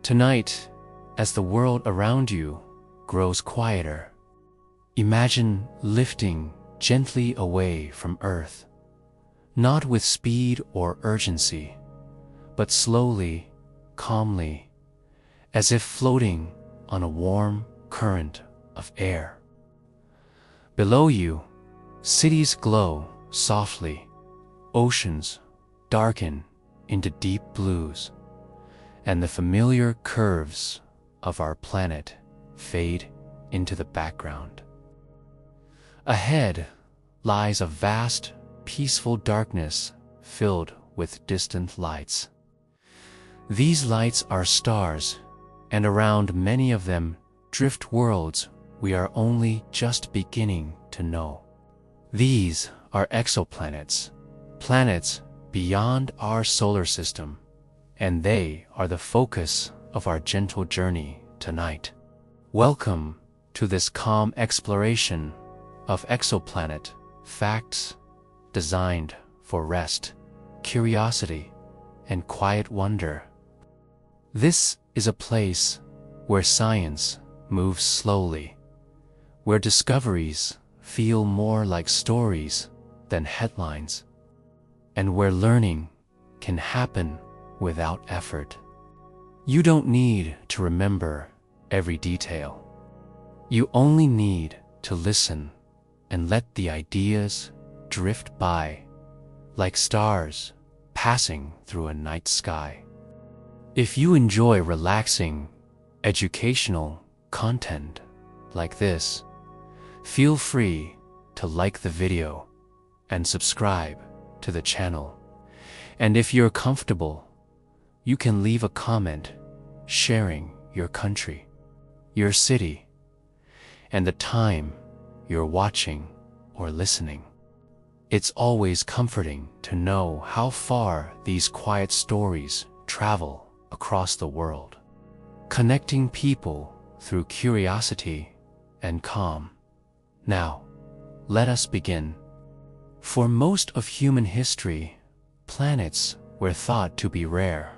Tonight, as the world around you grows quieter, imagine lifting gently away from Earth, not with speed or urgency, but slowly, calmly, as if floating on a warm current of air. Below you, cities glow softly, oceans darken into deep blues, and the familiar curves of our planet fade into the background. Ahead lies a vast, peaceful darkness filled with distant lights. These lights are stars, and around many of them drift worlds we are only just beginning to know. These are exoplanets, planets beyond our solar system, and they are the focus of our gentle journey tonight. Welcome to this calm exploration of exoplanet facts designed for rest, curiosity, and quiet wonder. This is a place where science moves slowly, where discoveries feel more like stories than headlines, and where learning can happen without effort. You don't need to remember every detail. You only need to listen and let the ideas drift by like stars passing through a night sky. If you enjoy relaxing, educational content like this, feel free to like the video and subscribe to the channel. And if you're comfortable, you can leave a comment sharing your country, your city, and the time you're watching or listening. It's always comforting to know how far these quiet stories travel across the world, connecting people through curiosity and calm. Now, let us begin. For most of human history, planets were thought to be rare.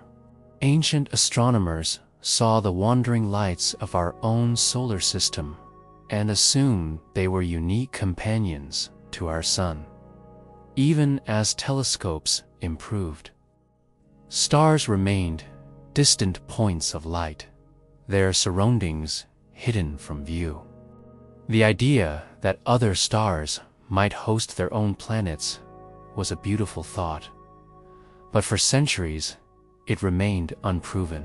Ancient astronomers saw the wandering lights of our own solar system and assumed they were unique companions to our sun. Even as telescopes improved, stars remained distant points of light, their surroundings hidden from view. The idea that other stars might host their own planets was a beautiful thought, but for centuries it remained unproven.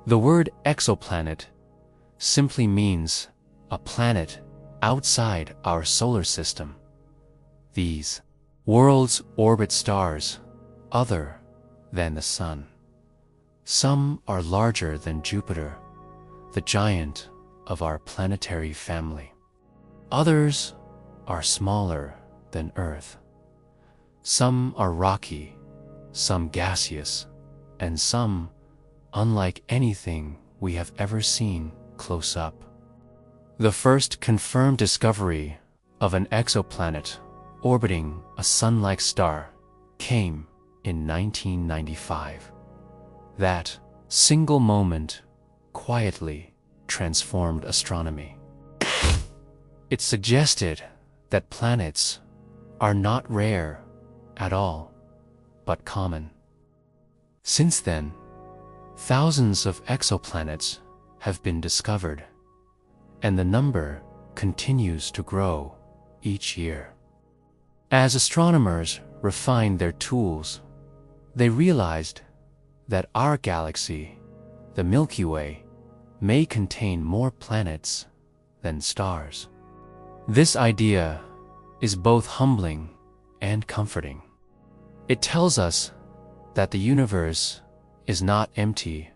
The word exoplanet simply means a planet outside our solar system. These worlds orbit stars other than the Sun. Some are larger than Jupiter, the giant of our planetary family. Others are smaller than Earth. Some are rocky, some gaseous, and some unlike anything we have ever seen close up. The first confirmed discovery of an exoplanet orbiting a sun-like star came in 1995. That single moment quietly transformed astronomy. It suggested that planets are not rare at all, but common. Since then, thousands of exoplanets have been discovered, and the number continues to grow each year. As astronomers refined their tools, they realized that our galaxy, the Milky Way, may contain more planets than stars. This idea is both humbling and comforting. It tells us that the universe is not empty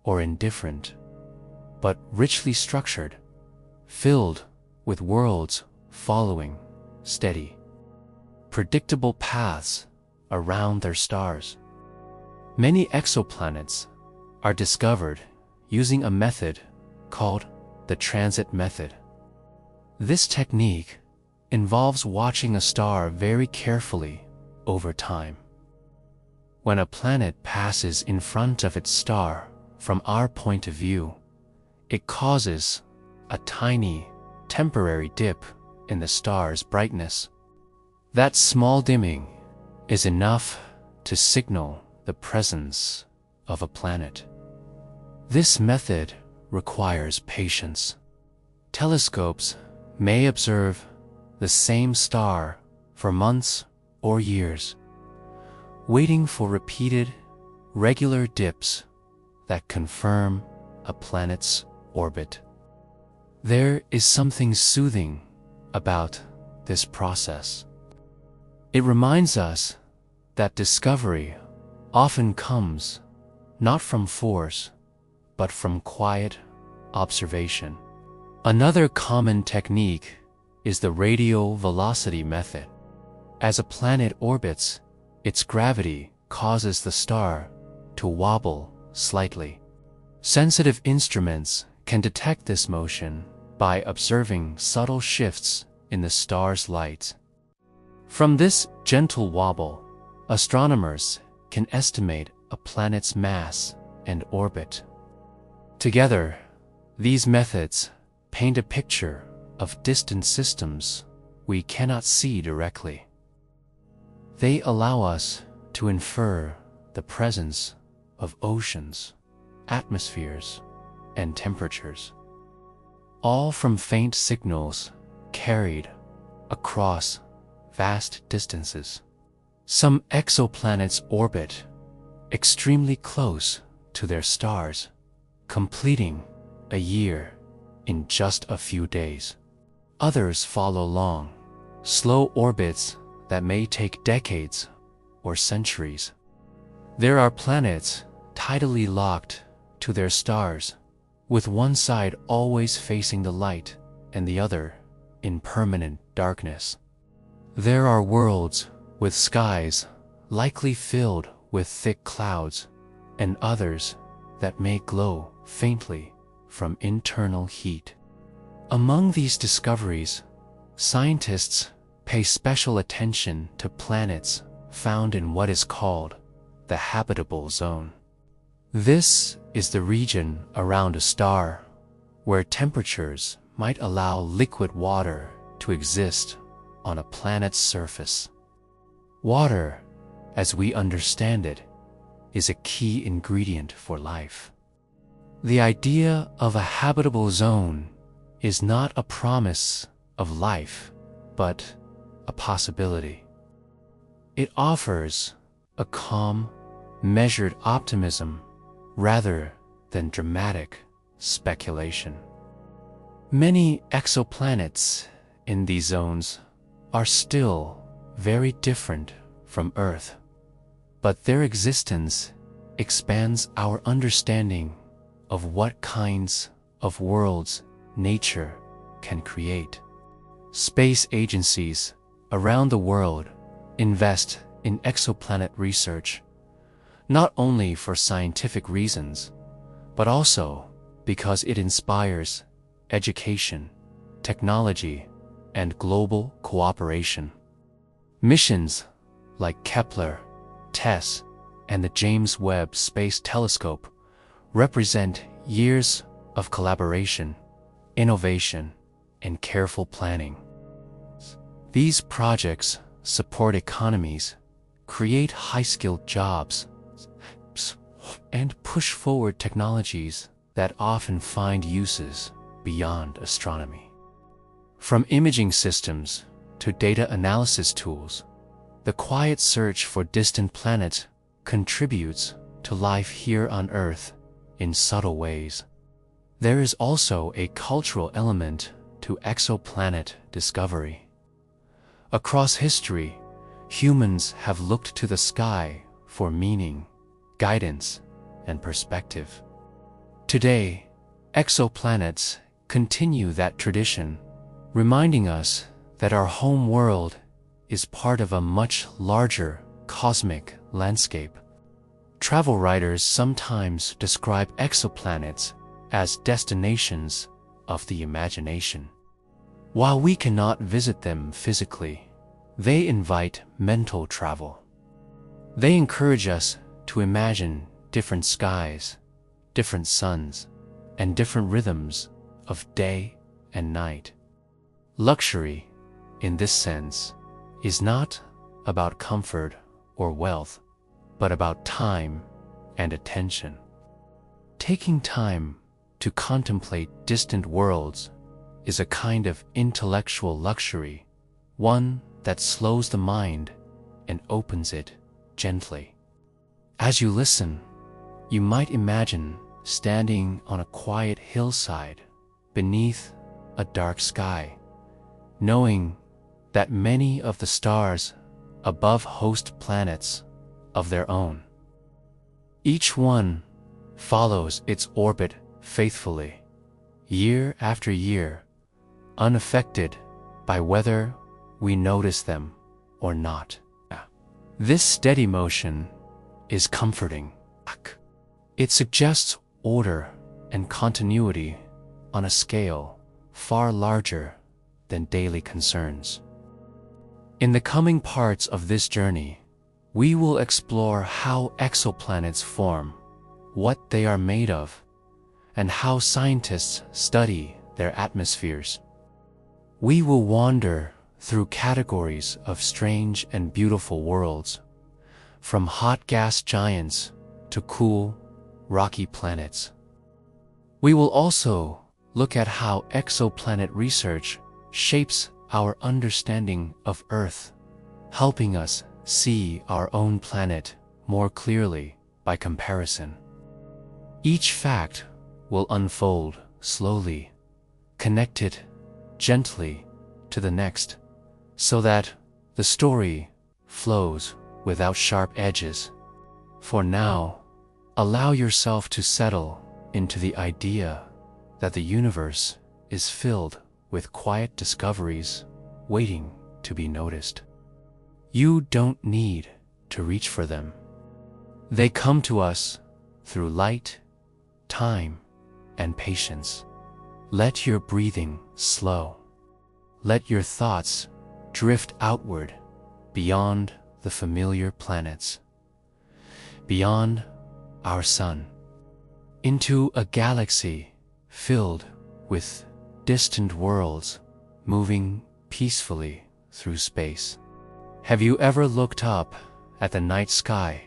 or indifferent, but richly structured, filled with worlds following steady, predictable paths around their stars. Many exoplanets are discovered using a method called the transit method. This technique involves watching a star very carefully over time. When a planet passes in front of its star from our point of view, it causes a tiny, temporary dip in the star's brightness. That small dimming is enough to signal the presence of a planet. This method requires patience. Telescopes may observe the same star for months or years, waiting for repeated, regular dips that confirm a planet's orbit. There is something soothing about this process. It reminds us that discovery often comes not from force, but from quiet observation. Another common technique is the radial velocity method. As a planet orbits, its gravity causes the star to wobble slightly. Sensitive instruments can detect this motion by observing subtle shifts in the star's light. From this gentle wobble, astronomers can estimate a planet's mass and orbit. Together, these methods paint a picture of distant systems we cannot see directly. They allow us to infer the presence of oceans, atmospheres, and temperatures, all from faint signals carried across vast distances. Some exoplanets orbit extremely close to their stars, completing a year in just a few days. Others follow long, slow orbits that may take decades or centuries. There are planets tidally locked to their stars, with one side always facing the light and the other in permanent darkness. There are worlds with skies likely filled with thick clouds, and others that may glow faintly from internal heat. Among these discoveries, scientists pay special attention to planets found in what is called the habitable zone. This is the region around a star where temperatures might allow liquid water to exist on a planet's surface. Water, as we understand it, is a key ingredient for life. The idea of a habitable zone is not a promise of life, but a possibility. It offers a calm, measured optimism rather than dramatic speculation. Many exoplanets in these zones are still very different from Earth, but their existence expands our understanding of what kinds of worlds nature can create. Space agencies around the world invest in exoplanet research, not only for scientific reasons, but also because it inspires education, technology, and global cooperation. Missions like Kepler, TESS, and the James Webb Space Telescope represent years of collaboration, innovation, and careful planning. These projects support economies, create high-skilled jobs, and push forward technologies that often find uses beyond astronomy. From imaging systems to data analysis tools, the quiet search for distant planets contributes to life here on Earth in subtle ways. There is also a cultural element to exoplanet discovery. Across history, humans have looked to the sky for meaning, guidance, and perspective. Today, exoplanets continue that tradition, reminding us that our home world is part of a much larger cosmic landscape. Travel writers sometimes describe exoplanets as destinations of the imagination. While we cannot visit them physically, they invite mental travel. They encourage us to imagine different skies, different suns, and different rhythms of day and night. Luxury, in this sense, is not about comfort or wealth, but about time and attention. Taking time to contemplate distant worlds is a kind of intellectual luxury, one that slows the mind and opens it gently. As you listen, you might imagine standing on a quiet hillside beneath a dark sky, knowing that many of the stars above host planets of their own. Each one follows its orbit faithfully, year after year, unaffected by whether we notice them or not. This steady motion is comforting. It suggests order and continuity on a scale far larger than daily concerns. In the coming parts of this journey, we will explore how exoplanets form, what they are made of, and how scientists study their atmospheres. We will wander through categories of strange and beautiful worlds, from hot gas giants to cool, rocky planets. We will also look at how exoplanet research shapes our understanding of Earth, helping us see our own planet more clearly by comparison. Each fact will unfold slowly, connected gently to the next, so that the story flows without sharp edges. For now, allow yourself to settle into the idea that the universe is filled with quiet discoveries waiting to be noticed. You don't need to reach for them. They come to us through light, time, and patience. Let your breathing slow. Let your thoughts drift outward beyond the familiar planets, beyond our sun, into a galaxy filled with distant worlds moving peacefully through space. Have you ever looked up at the night sky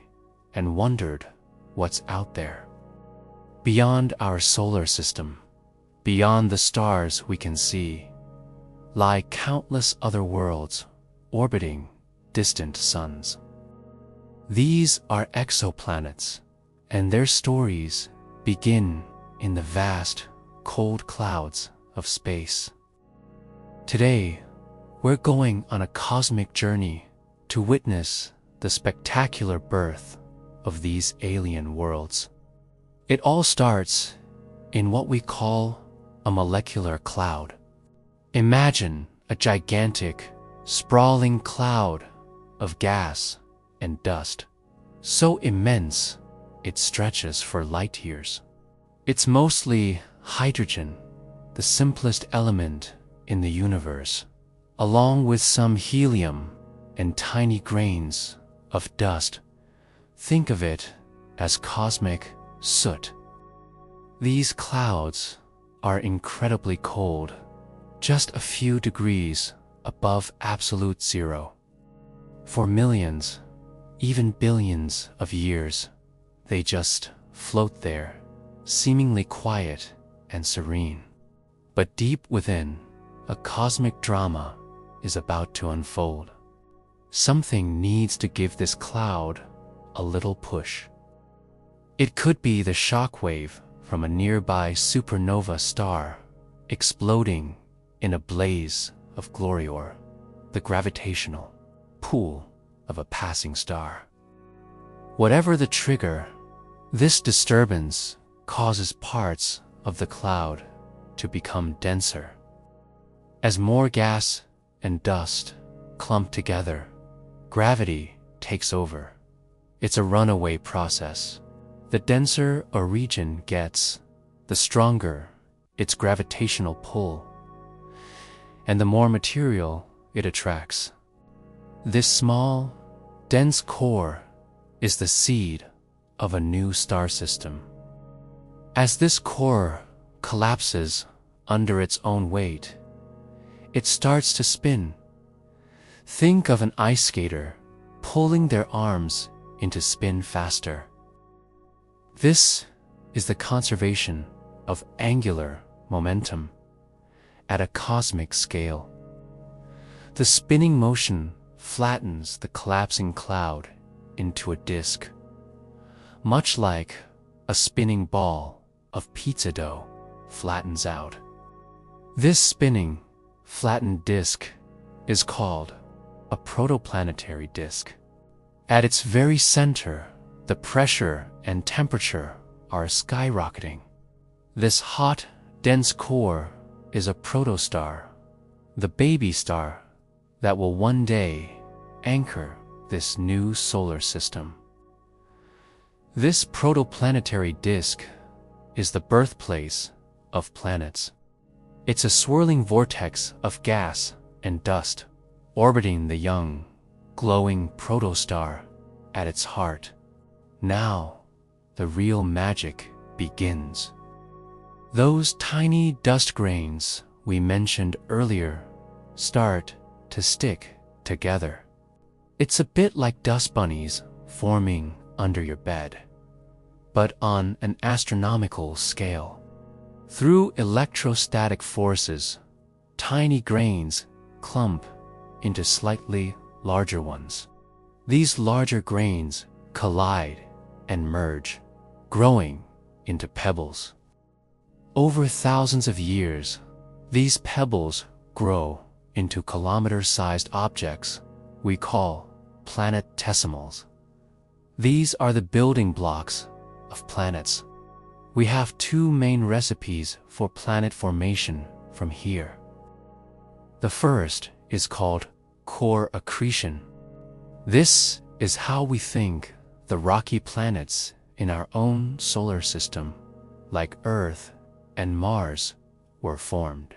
and wondered what's out there? Beyond our solar system, beyond the stars we can see, lie countless other worlds orbiting distant suns. These are exoplanets, and their stories begin in the vast, cold clouds of space. Today, we're going on a cosmic journey to witness the spectacular birth of these alien worlds. It all starts in what we call a molecular cloud. Imagine a gigantic, sprawling cloud of gas and dust, so immense it stretches for light years. It's mostly hydrogen, the simplest element in the universe, along with some helium and tiny grains of dust. Think of it as cosmic soot. These clouds are incredibly cold, just a few degrees above absolute zero. For millions, even billions of years, they just float there, seemingly quiet and serene. But deep within, a cosmic drama is about to unfold. Something needs to give this cloud a little push. It could be the shock wave from a nearby supernova star exploding in a blaze of glory, or the gravitational pull of a passing star. Whatever the trigger, this disturbance causes parts of the cloud to become denser. As more gas and dust clump together, gravity takes over. It's a runaway process. The denser a region gets, the stronger its gravitational pull, and the more material it attracts. This small, dense core is the seed of a new star system. As this core collapses under its own weight, it starts to spin. Think of an ice skater pulling their arms into spin faster. This is the conservation of angular momentum at a cosmic scale. The spinning motion flattens the collapsing cloud into a disk, much like a spinning ball of pizza dough flattens out. This spinning, flattened disk is called a protoplanetary disk. At its very center, the pressure and temperature are skyrocketing. This hot, dense core is a protostar, the baby star that will one day anchor this new solar system. This protoplanetary disk is the birthplace of planets. It's a swirling vortex of gas and dust orbiting the young, glowing protostar at its heart. Now, the real magic begins. Those tiny dust grains we mentioned earlier start to stick together. It's a bit like dust bunnies forming under your bed, but on an astronomical scale. Through electrostatic forces, tiny grains clump into slightly larger ones. These larger grains collide and merge, growing into pebbles. Over thousands of years, these pebbles grow into kilometer-sized objects we call planetesimals. These are the building blocks of planets. We have two main recipes for planet formation from here. The first is called core accretion. This is how we think the rocky planets in our own solar system, like Earth and Mars, were formed.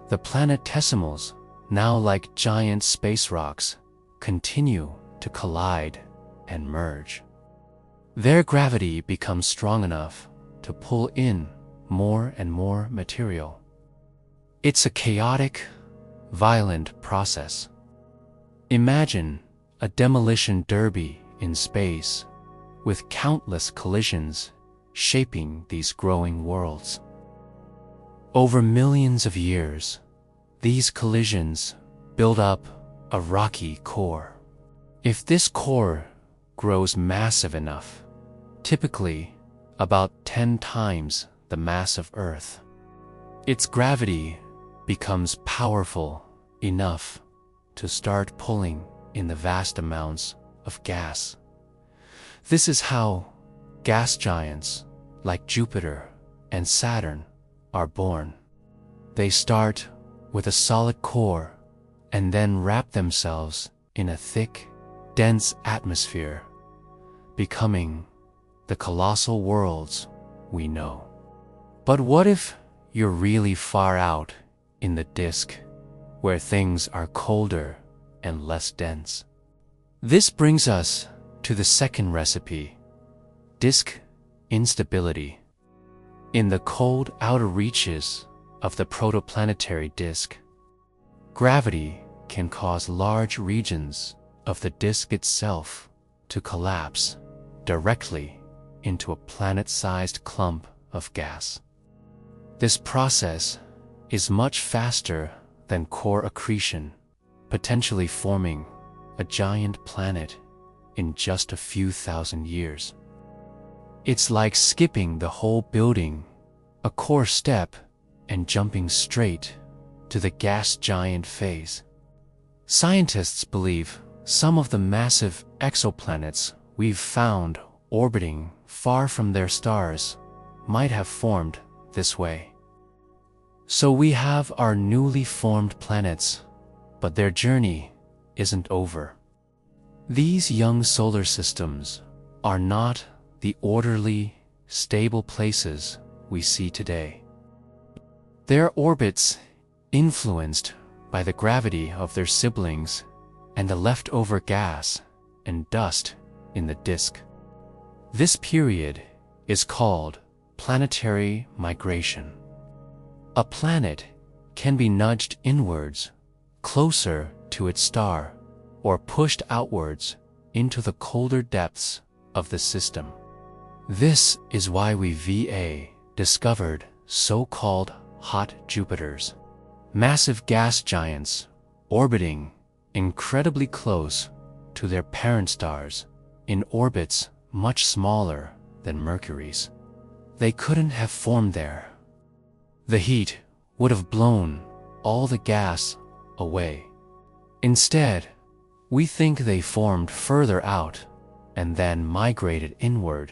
The planetesimals, now like giant space rocks, continue to collide and merge. Their gravity becomes strong enough to pull in more and more material. It's a chaotic, violent process. Imagine a demolition derby in space, with countless collisions shaping these growing worlds. Over millions of years, these collisions build up a rocky core. If this core grows massive enough, typically about 10 times the mass of Earth, its gravity becomes powerful enough to start pulling in the vast amounts of gas. This is how gas giants like Jupiter and Saturn are born. They start with a solid core and then wrap themselves in a thick, dense atmosphere, becoming the colossal worlds we know. But what if you're really far out in the disk, where things are colder and less dense? This brings us to the second recipe: disk instability. In the cold outer reaches of the protoplanetary disk, gravity can cause large regions of the disk itself to collapse directly into a planet-sized clump of gas. This process is much faster than core accretion, potentially forming a giant planet in just a few thousand years. It's like skipping the whole building, a core step, and jumping straight to the gas giant phase. Scientists believe some of the massive exoplanets we've found orbiting far from their stars might have formed this way. So we have our newly formed planets, but their journey isn't over. These young solar systems are not the orderly, stable places we see today. Their orbits, influenced by the gravity of their siblings and the leftover gas and dust in the disk. This period is called planetary migration. A planet can be nudged inwards, closer to its star, or pushed outwards into the colder depths of the system. This is why we discovered so-called hot Jupiters, massive gas giants orbiting incredibly close to their parent stars in orbits much smaller than Mercury's. They couldn't have formed there. The heat would have blown all the gas away. Instead, we think they formed further out and then migrated inward,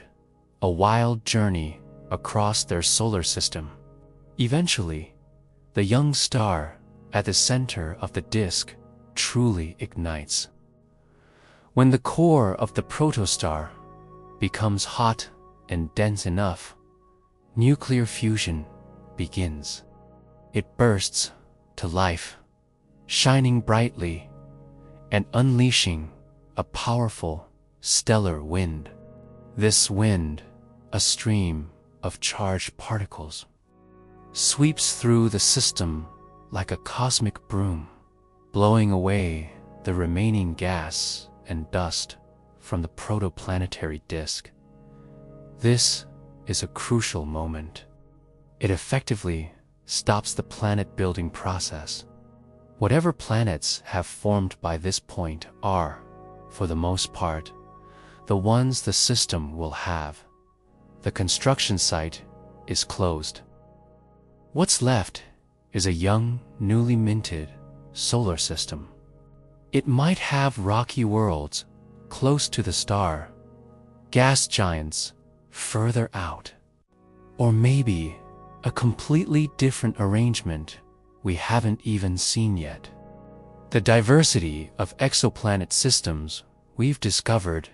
a wild journey across their solar system. Eventually, the young star at the center of the disk truly ignites. When the core of the protostar becomes hot and dense enough, nuclear fusion begins. It bursts to life, shining brightly and unleashing a powerful stellar wind. This wind, a stream of charged particles, sweeps through the system like a cosmic broom, blowing away the remaining gas and dust from the protoplanetary disk. This is a crucial moment. It effectively stops the planet-building process. Whatever planets have formed by this point are, for the most part, the ones the system will have. The construction site is closed. What's left is a young, newly minted solar system. It might have rocky worlds close to the star, gas giants further out, or maybe a completely different arrangement we haven't even seen yet. The diversity of exoplanet systems we've discovered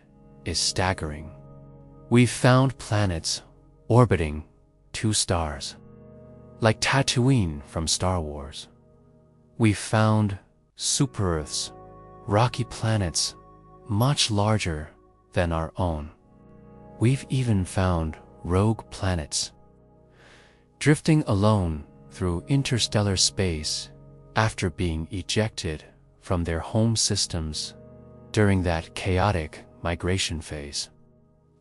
is staggering. We've found planets orbiting two stars, like Tatooine from Star Wars. We've found super-Earths, rocky planets much larger than our own. We've even found rogue planets, drifting alone through interstellar space after being ejected from their home systems during that chaotic migration phase.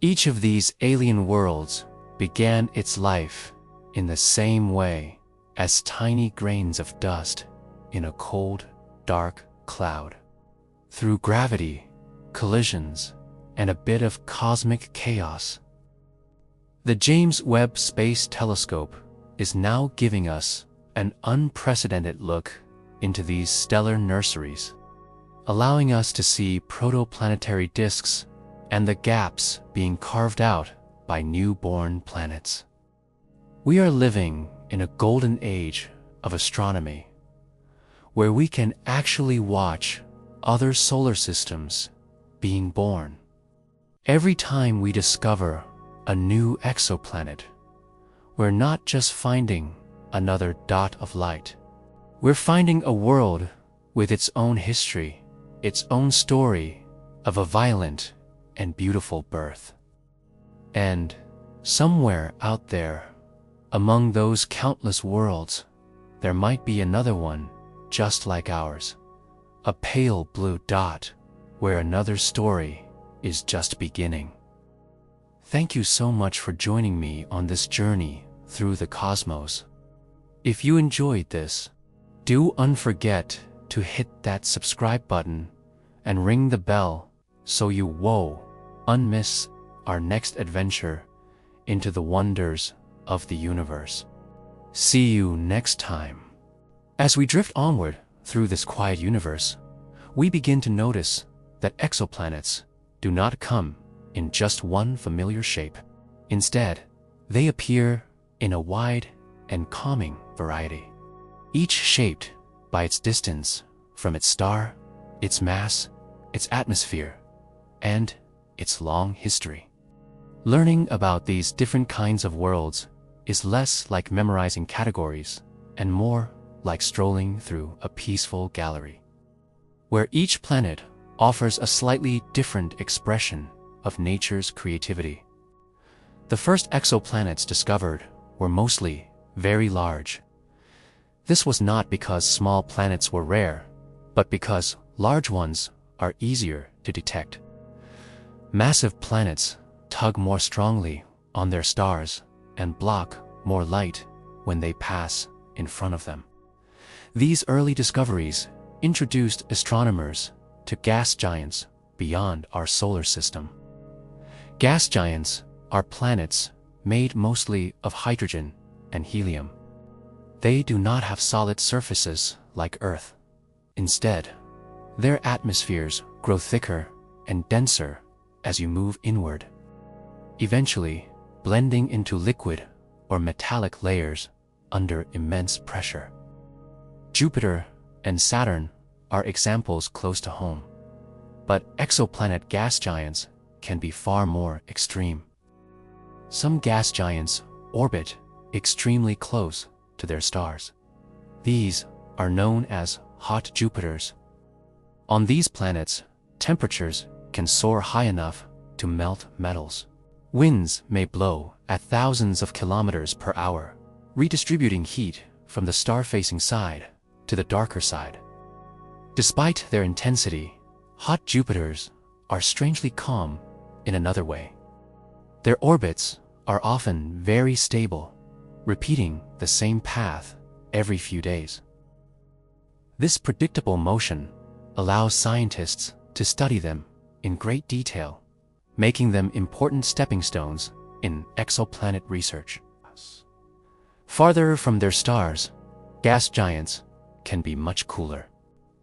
Each of these alien worlds began its life in the same way as tiny grains of dust in a cold, dark cloud. Through gravity, collisions, and a bit of cosmic chaos. The James Webb Space Telescope is now giving us an unprecedented look into these stellar nurseries, allowing us to see protoplanetary disks and the gaps being carved out by newborn planets. We are living in a golden age of astronomy, where we can actually watch other solar systems being born. Every time we discover a new exoplanet, we're not just finding another dot of light. We're finding a world with its own history, its own story of a violent and beautiful birth. And somewhere out there, among those countless worlds, there might be another one just like ours, a pale blue dot where another story is just beginning. Thank you so much for joining me on this journey through the cosmos. If you enjoyed this, do not forget to hit that subscribe button and ring the bell so you won't miss our next adventure into the wonders of the universe. See you next time. As we drift onward through this quiet universe, we begin to notice that exoplanets do not come in just one familiar shape. Instead, they appear in a wide and calming variety, each shaped by its distance from its star, its mass, its atmosphere, and its long history. Learning about these different kinds of worlds is less like memorizing categories and more like strolling through a peaceful gallery, where each planet offers a slightly different expression of nature's creativity. The first exoplanets discovered were mostly very large. This was not because small planets were rare, but because large ones are easier to detect. Massive planets tug more strongly on their stars and block more light when they pass in front of them. These early discoveries introduced astronomers to gas giants beyond our solar system. Gas giants are planets made mostly of hydrogen and helium. They do not have solid surfaces like Earth. Instead, their atmospheres grow thicker and denser as you move inward, eventually blending into liquid or metallic layers under immense pressure. Jupiter and Saturn are examples close to home, but exoplanet gas giants can be far more extreme. Some gas giants orbit extremely close to their stars. These are known as hot Jupiters. On these planets, temperatures can soar high enough to melt metals. Winds may blow at thousands of kilometers per hour, redistributing heat from the star-facing side to the darker side. Despite their intensity, hot Jupiters are strangely calm in another way. Their orbits are often very stable, repeating the same path every few days. This predictable motion allows scientists to study them in great detail, making them important stepping stones in exoplanet research. Farther from their stars, gas giants can be much cooler.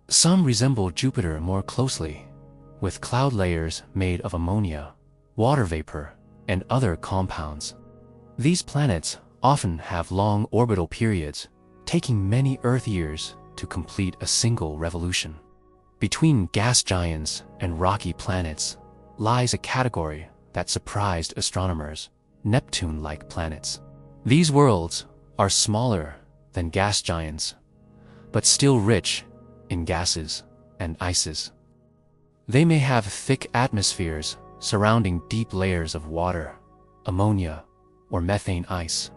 Some resemble Jupiter more closely, with cloud layers made of ammonia, water vapor, and other compounds. These planets often have long orbital periods, taking many Earth years to complete a single revolution. Between gas giants and rocky planets lies a category that surprised astronomers: Neptune-like planets. These worlds are smaller than gas giants, but still rich in gases and ices. They may have thick atmospheres surrounding deep layers of water, ammonia, or methane ice.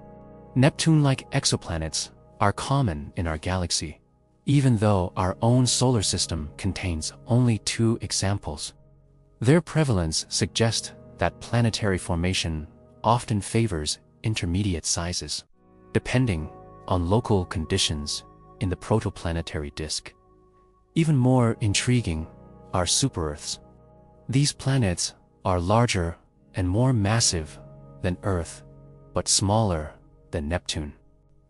Neptune-like exoplanets are common in our galaxy, even though our own solar system contains only 2 examples. Their prevalence suggests that planetary formation often favors intermediate sizes, depending on local conditions in the protoplanetary disk. Even more intriguing are super-Earths. These planets are larger and more massive than Earth, but smaller than Neptune.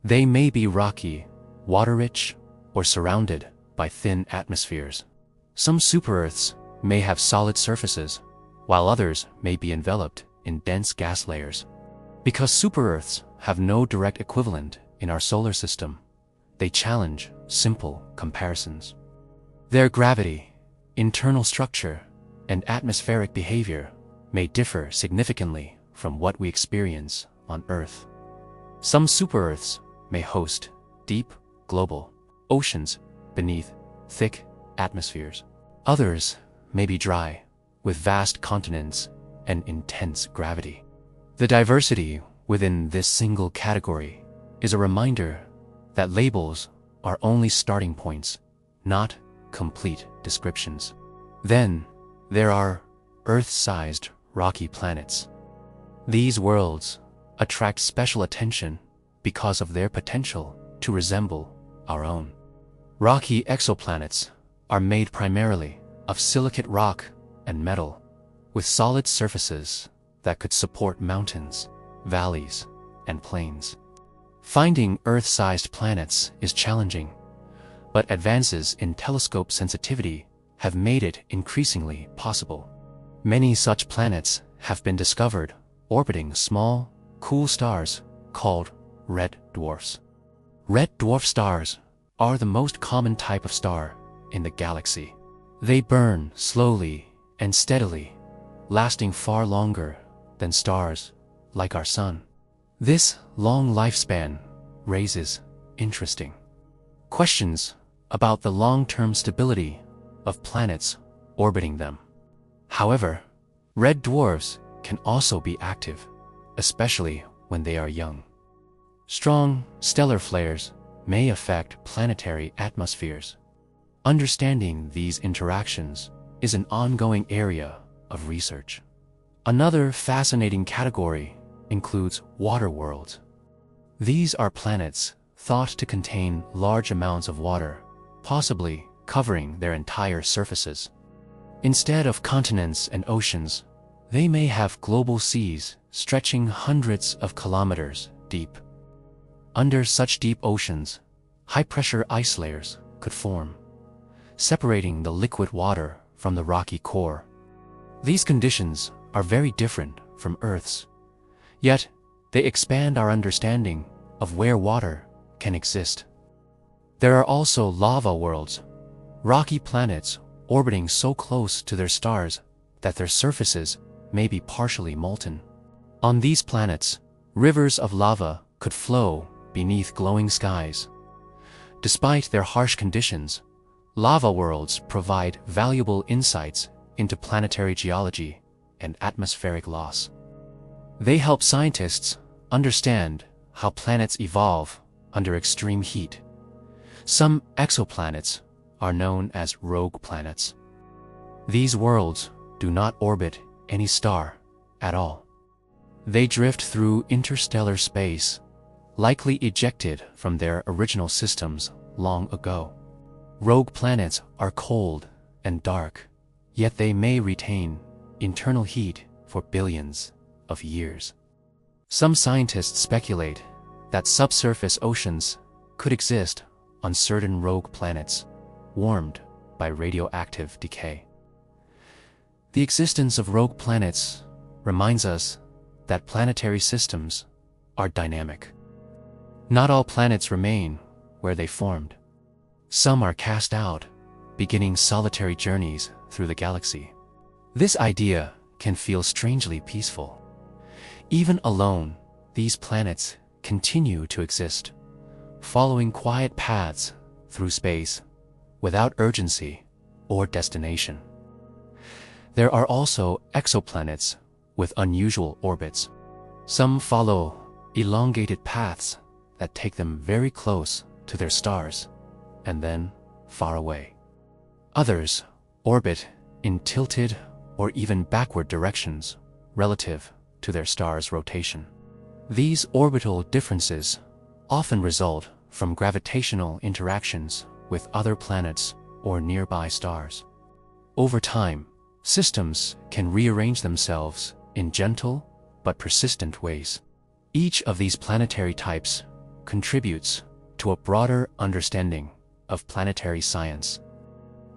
They may be rocky, water-rich, or surrounded by thin atmospheres. Some super-Earths may have solid surfaces, while others may be enveloped in dense gas layers. Because super-Earths have no direct equivalent in our solar system, they challenge simple comparisons. Their gravity, internal structure, and atmospheric behavior may differ significantly from what we experience on Earth. Some super-Earths may host deep, global oceans beneath thick atmospheres. Others may be dry, with vast continents and intense gravity. The diversity within this single category is a reminder that labels are only starting points, not complete descriptions. Then, there are Earth-sized rocky planets. These worlds attract special attention because of their potential to resemble our own. Rocky exoplanets are made primarily of silicate rock and metal, with solid surfaces that could support mountains, valleys, and plains. Finding Earth-sized planets is challenging, but advances in telescope sensitivity have made it increasingly possible. Many such planets have been discovered orbiting small, cool stars called red dwarfs. Red dwarf stars are the most common type of star in the galaxy. They burn slowly and steadily, lasting far longer than stars like our Sun. This long lifespan raises interesting questions about the long-term stability of planets orbiting them. However, red dwarfs can also be active. especially when they are young. Strong stellar flares may affect planetary atmospheres. Understanding these interactions is an ongoing area of research. Another fascinating category includes water worlds. These are planets thought to contain large amounts of water, possibly covering their entire surfaces. Instead of continents and oceans, they may have global seas stretching hundreds of kilometers deep. Under such deep oceans, high-pressure ice layers could form, separating the liquid water from the rocky core. These conditions are very different from Earth's, yet they expand our understanding of where water can exist. There are also lava worlds, rocky planets orbiting so close to their stars that their surfaces may be partially molten. On these planets, rivers of lava could flow beneath glowing skies. Despite their harsh conditions, lava worlds provide valuable insights into planetary geology and atmospheric loss. They help scientists understand how planets evolve under extreme heat. Some exoplanets are known as rogue planets. These worlds do not orbit any star at all. They drift through interstellar space, likely ejected from their original systems long ago. Rogue planets are cold and dark, yet they may retain internal heat for billions of years. Some scientists speculate that subsurface oceans could exist on certain rogue planets, warmed by radioactive decay. The existence of rogue planets reminds us that planetary systems are dynamic. Not all planets remain where they formed. Some are cast out, beginning solitary journeys through the galaxy. This idea can feel strangely peaceful. Even alone, these planets continue to exist, following quiet paths through space without urgency or destination. There are also exoplanets with unusual orbits. Some follow elongated paths that take them very close to their stars and then far away. Others orbit in tilted or even backward directions relative to their star's rotation. These orbital differences often result from gravitational interactions with other planets or nearby stars. Over time, systems can rearrange themselves in gentle but persistent ways. Each of these planetary types contributes to a broader understanding of planetary science.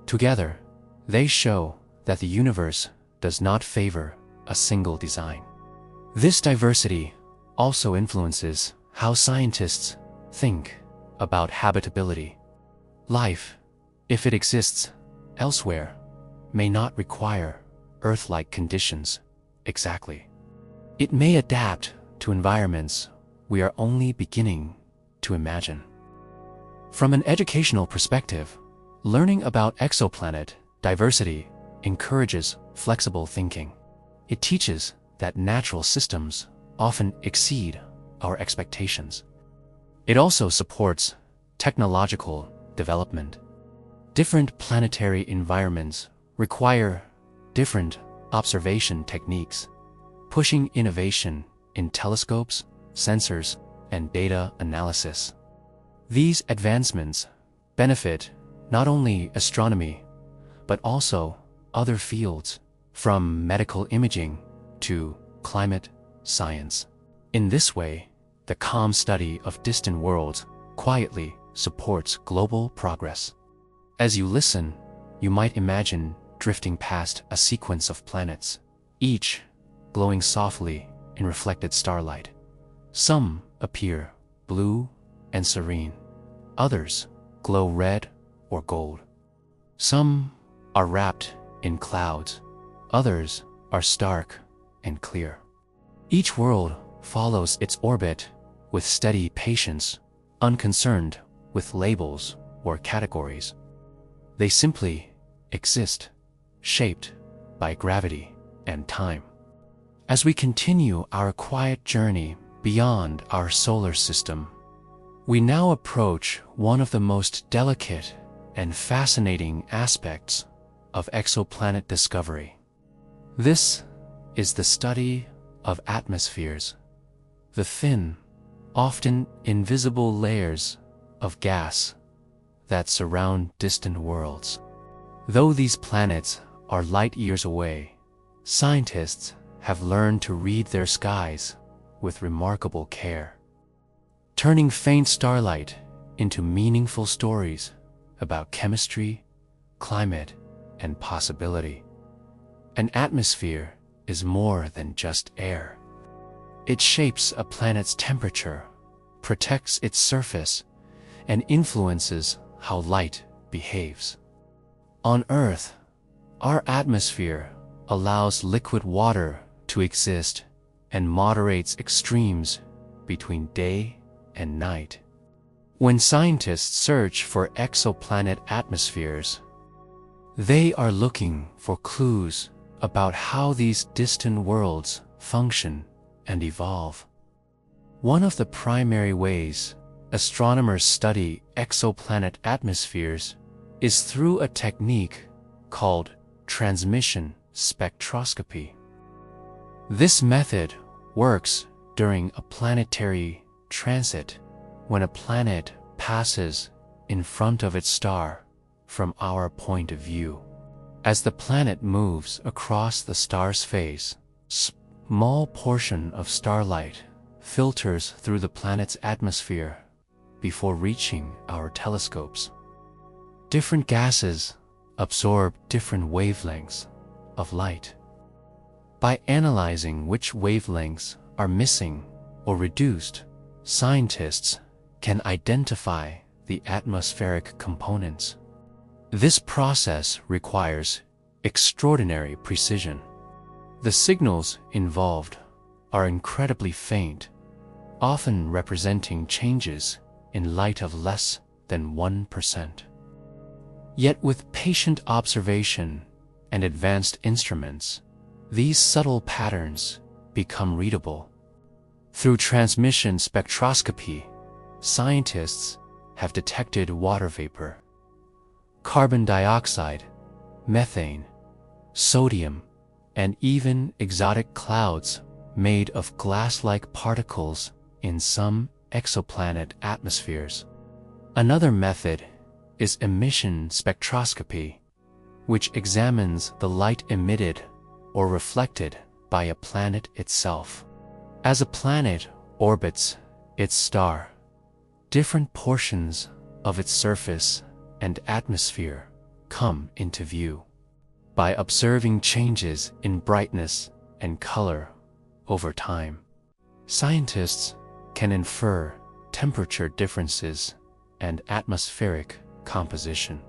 Together, they show that the universe does not favor a single design. This diversity also influences how scientists think about habitability. Life, if it exists elsewhere, may not require Earth-like conditions exactly. It may adapt to environments we are only beginning to imagine. From an educational perspective, learning about exoplanet diversity encourages flexible thinking. It teaches that natural systems often exceed our expectations. It also supports technological development. Different planetary environments require different observation techniques, pushing innovation in telescopes, sensors, and data analysis. These advancements benefit not only astronomy, but also other fields, from medical imaging to climate science. In this way, the calm study of distant worlds quietly supports global progress. As you listen, you might imagine drifting past a sequence of planets, each glowing softly in reflected starlight. Some appear blue and serene. Others glow red or gold. Some are wrapped in clouds. Others are stark and clear. Each world follows its orbit with steady patience, unconcerned with labels or categories. They simply exist, shaped by gravity and time. As we continue our quiet journey beyond our solar system, we now approach one of the most delicate and fascinating aspects of exoplanet discovery. This is the study of atmospheres, the thin, often invisible layers of gas that surround distant worlds. Though these planets are light years away, scientists have learned to read their skies with remarkable care, turning faint starlight into meaningful stories about chemistry, climate, and possibility. An atmosphere is more than just air. It shapes a planet's temperature, protects its surface, and influences how light behaves. On Earth, our atmosphere allows liquid water to exist and moderates extremes between day and night. When scientists search for exoplanet atmospheres, they are looking for clues about how these distant worlds function and evolve. One of the primary ways astronomers study exoplanet atmospheres is through a technique called transmission spectroscopy. This method works during a planetary transit, when a planet passes in front of its star from our point of view. As the planet moves across the star's face, a small portion of starlight filters through the planet's atmosphere before reaching our telescopes. Different gases absorb different wavelengths of light. By analyzing which wavelengths are missing or reduced, scientists can identify the atmospheric components. This process requires extraordinary precision. The signals involved are incredibly faint, often representing changes in light of less than 1%. Yet with patient observation and advanced instruments, these subtle patterns become readable. Through transmission spectroscopy, scientists have detected water vapor, carbon dioxide, methane, sodium, and even exotic clouds made of glass-like particles in some exoplanet atmospheres. Another method is emission spectroscopy, which examines the light emitted or reflected by a planet itself. As a planet orbits its star, different portions of its surface and atmosphere come into view. By observing changes in brightness and color over time, scientists can infer temperature differences and atmospheric composition.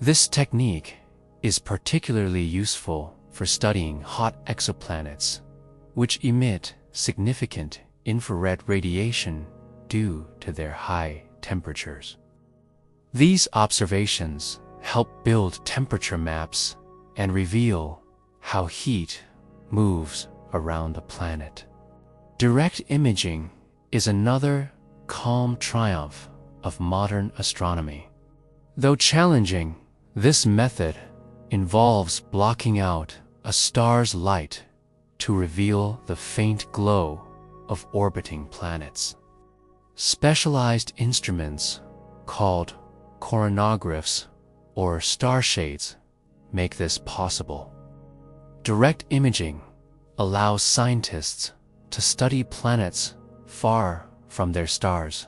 This technique is particularly useful for studying hot exoplanets, which emit significant infrared radiation due to their high temperatures. These observations help build temperature maps and reveal how heat moves around a planet. Direct imaging is another calm triumph of modern astronomy. Though challenging, this method involves blocking out a star's light to reveal the faint glow of orbiting planets. Specialized instruments called coronagraphs or star shades make this possible. Direct imaging allows scientists to study planets far from their stars,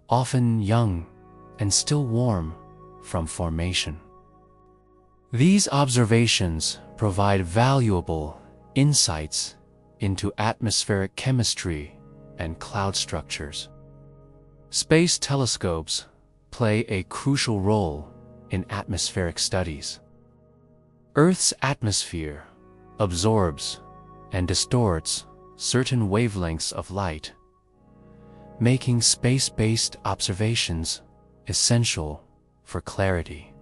often young and still warm from formation. These observations provide valuable insights into atmospheric chemistry and cloud structures. Space telescopes play a crucial role in atmospheric studies. Earth's atmosphere absorbs and distorts certain wavelengths of light, making space-based observations essential for clarity.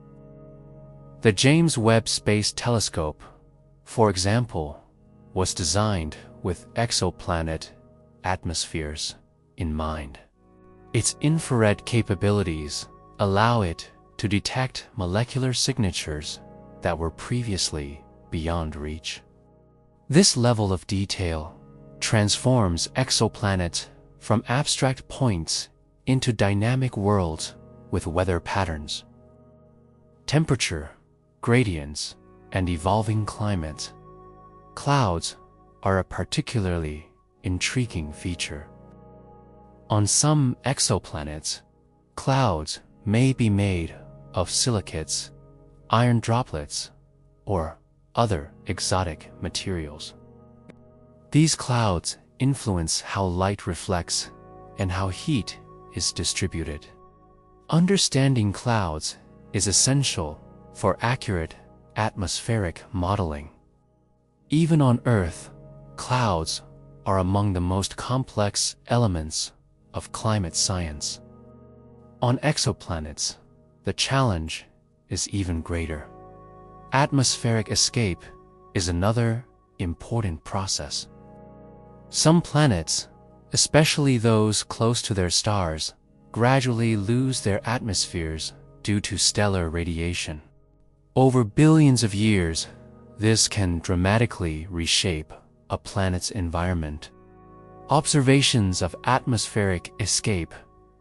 The James Webb Space Telescope, for example, was designed with exoplanet atmospheres in mind. Its infrared capabilities allow it to detect molecular signatures that were previously beyond reach. This level of detail transforms exoplanets from abstract points into dynamic worlds with weather patterns, temperature, gradients, and evolving climates. Clouds are a particularly intriguing feature. On some exoplanets, clouds may be made of silicates, iron droplets, or other exotic materials. These clouds influence how light reflects and how heat is distributed. Understanding clouds is essential for accurate atmospheric modeling. Even on Earth, clouds are among the most complex elements of climate science. On exoplanets, the challenge is even greater. Atmospheric escape is another important process. Some planets, especially those close to their stars, gradually lose their atmospheres due to stellar radiation. Over billions of years, this can dramatically reshape a planet's environment. Observations of atmospheric escape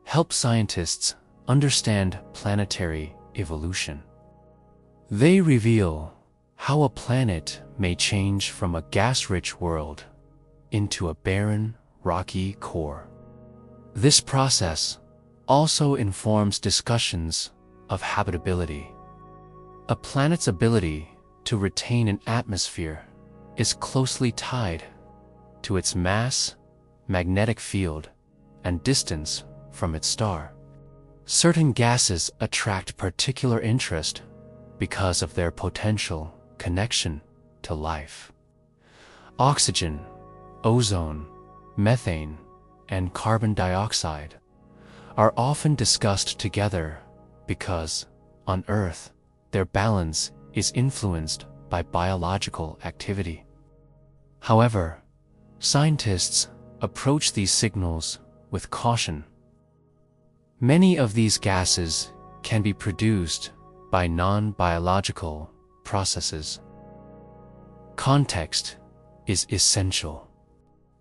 help scientists understand planetary evolution. They reveal how a planet may change from a gas-rich world into a barren, rocky core. This process also informs discussions of habitability. A planet's ability to retain an atmosphere is closely tied to its mass, magnetic field, and distance from its star. Certain gases attract particular interest because of their potential connection to life. Oxygen, ozone, methane, and carbon dioxide are often discussed together because, on Earth, their balance is influenced by biological activity. However, scientists approach these signals with caution. Many of these gases can be produced by non-biological processes. Context is essential.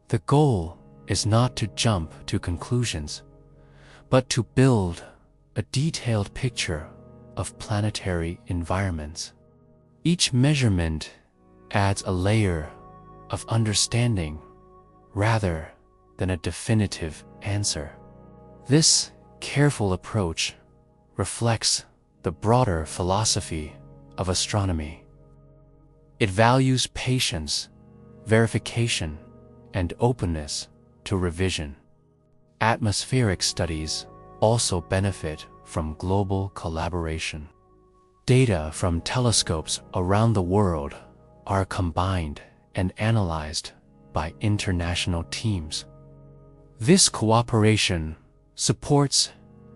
The goal is not to jump to conclusions, but to build a detailed picture of planetary environments. Each measurement adds a layer of understanding rather than a definitive answer. This careful approach reflects the broader philosophy of astronomy. It values patience, verification, and openness to revision. Atmospheric studies also benefit from global collaboration. Data from telescopes around the world are combined and analyzed by international teams. This cooperation supports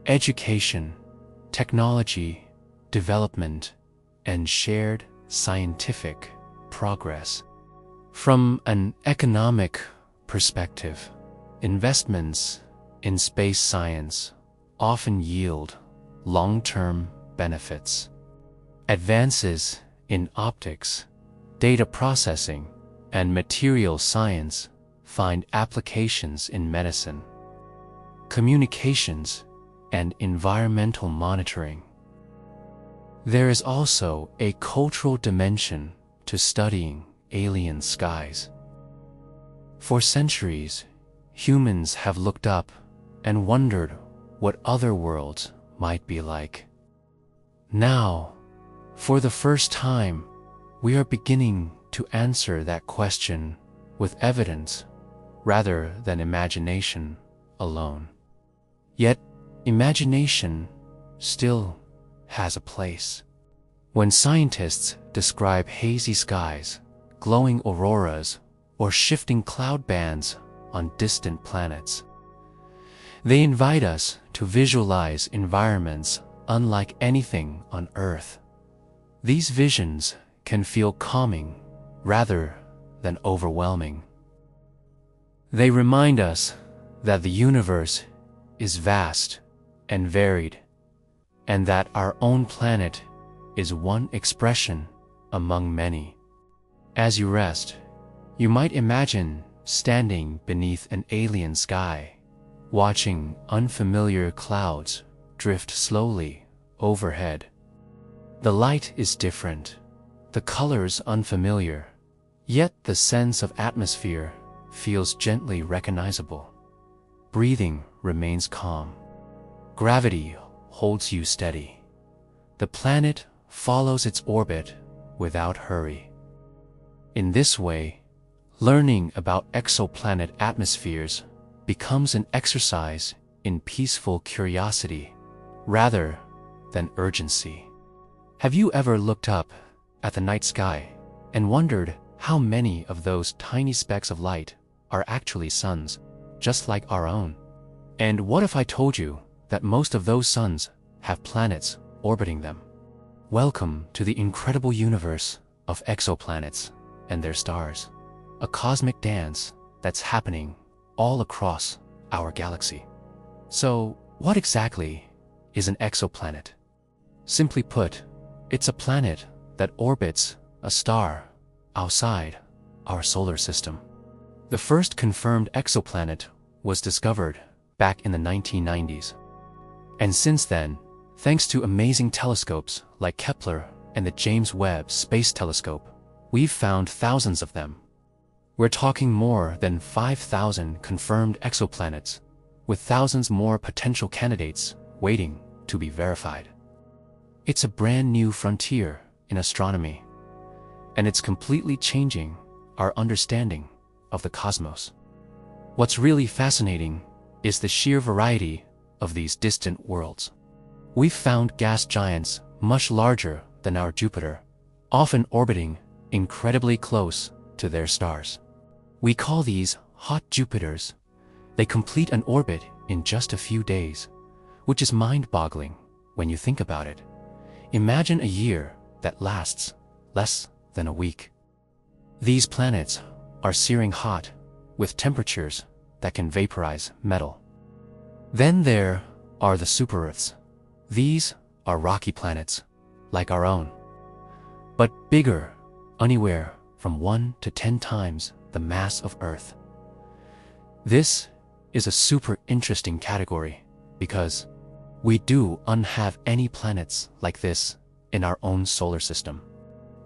education, technology, development, and shared scientific progress. From an economic perspective, investments in space science often yield long-term benefits. Advances in optics, data processing, and material science find applications in medicine, communications, and environmental monitoring. There is also a cultural dimension to studying alien skies. For centuries, humans have looked up and wondered what other worlds might be like. Now, for the first time, we are beginning to answer that question with evidence rather than imagination alone. Yet, imagination still has a place. When scientists describe hazy skies, glowing auroras, or shifting cloud bands on distant planets, they invite us to visualize environments unlike anything on Earth. These visions can feel calming rather than overwhelming. They remind us that the universe is vast and varied, and that our own planet is one expression among many. As you rest, you might imagine standing beneath an alien sky, watching unfamiliar clouds drift slowly overhead. The light is different, the colors unfamiliar, yet the sense of atmosphere feels gently recognizable. Breathing remains calm. Gravity holds you steady. The planet follows its orbit without hurry. In this way, learning about exoplanet atmospheres becomes an exercise in peaceful curiosity rather than urgency. Have you ever looked up at the night sky and wondered how many of those tiny specks of light are actually suns, just like our own? And what if I told you that most of those suns have planets orbiting them? Welcome to the incredible universe of exoplanets and their stars, a cosmic dance that's happening all across our galaxy. So, what exactly is an exoplanet? Simply put, it's a planet that orbits a star outside our solar system. The first confirmed exoplanet was discovered back in the 1990s. And since then, thanks to amazing telescopes like Kepler and the James Webb Space Telescope, we've found thousands of them. We're talking more than 5,000 confirmed exoplanets, with thousands more potential candidates waiting to be verified. It's a brand new frontier in astronomy, and it's completely changing our understanding of the cosmos. What's really fascinating is the sheer variety of these distant worlds. We've found gas giants much larger than our Jupiter, often orbiting incredibly close to their stars. We call these hot Jupiters. They complete an orbit in just a few days, which is mind-boggling when you think about it. Imagine a year that lasts less than a week. These planets are searing hot, with temperatures that can vaporize metal. Then there are the super-Earths. These are rocky planets, like our own, but bigger, anywhere from 1 to 10 times the mass of Earth. This is a super interesting category because we do not have any planets like this in our own solar system.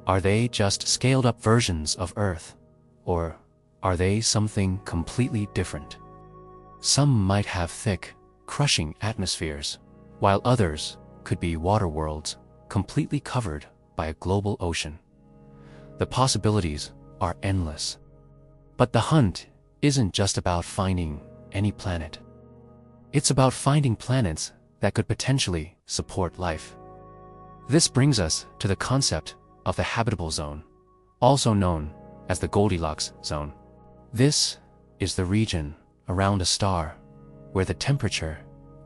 Are they just scaled-up versions of Earth, or are they something completely different? Some might have thick, crushing atmospheres, while others could be water worlds completely covered by a global ocean. The possibilities are endless. But the hunt isn't just about finding any planet. It's about finding planets that could potentially support life. This brings us to the concept of the habitable zone, also known as the Goldilocks zone. This is the region around a star where the temperature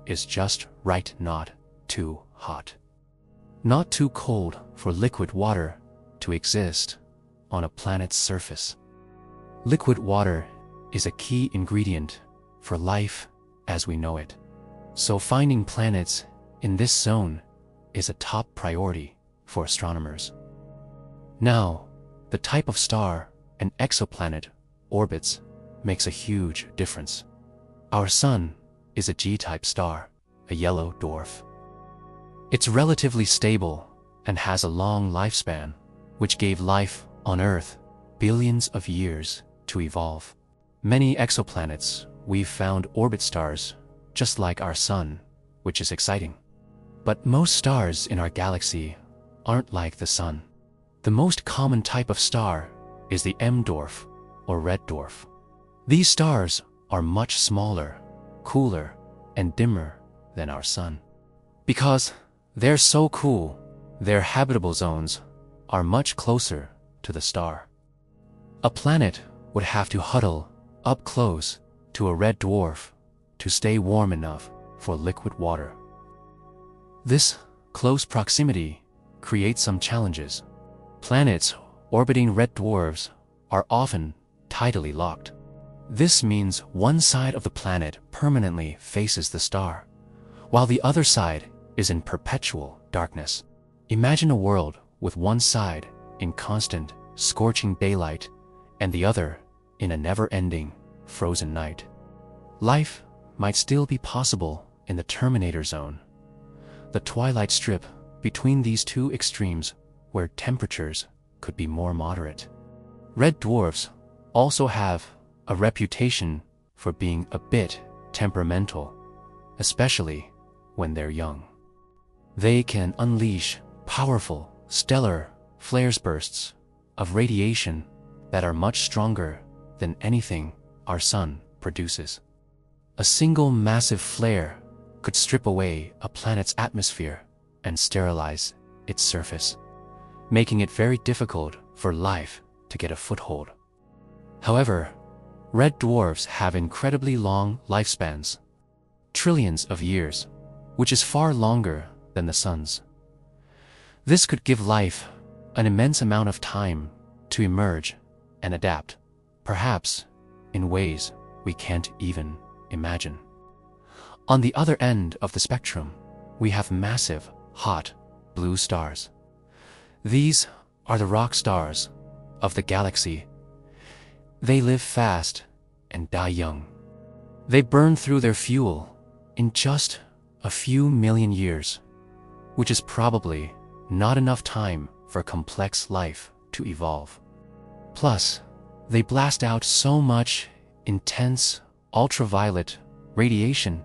is just right, not too hot, not too cold for liquid water to exist on a planet's surface. Liquid water is a key ingredient for life as we know it. So finding planets in this zone is a top priority for astronomers. Now, the type of star an exoplanet orbits makes a huge difference. Our Sun is a G-type star, a yellow dwarf. It's relatively stable and has a long lifespan, which gave life on Earth billions of years to evolve. Many exoplanets we've found orbit stars just like our Sun, which is exciting. But most stars in our galaxy aren't like the Sun. The most common type of star is the M dwarf, or red dwarf. These stars are much smaller, cooler, and dimmer than our Sun. Because they're so cool, their habitable zones are much closer to the star. A planet would have to huddle up close to a red dwarf to stay warm enough for liquid water. This close proximity creates some challenges. Planets orbiting red dwarfs are often tidally locked. This means one side of the planet permanently faces the star, while the other side is in perpetual darkness. Imagine a world with one side in constant, scorching daylight and the other in a never-ending, frozen night. Life might still be possible in the Terminator zone, the twilight strip between these two extremes where temperatures could be more moderate. Red dwarfs also have a reputation for being a bit temperamental, especially when they're young. They can unleash powerful stellar flare bursts of radiation that are much stronger than anything our sun produces. A single massive flare could strip away a planet's atmosphere and sterilize its surface, making it very difficult for life to get a foothold. However, red dwarfs have incredibly long lifespans, trillions of years, which is far longer than the sun's. This could give life an immense amount of time to emerge and adapt, perhaps in ways we can't even imagine. On the other end of the spectrum, we have massive, hot, blue stars. These are the rock stars of the galaxy. They live fast and die young. They burn through their fuel in just a few million years, which is probably not enough time for complex life to evolve. Plus, they blast out so much intense ultraviolet radiation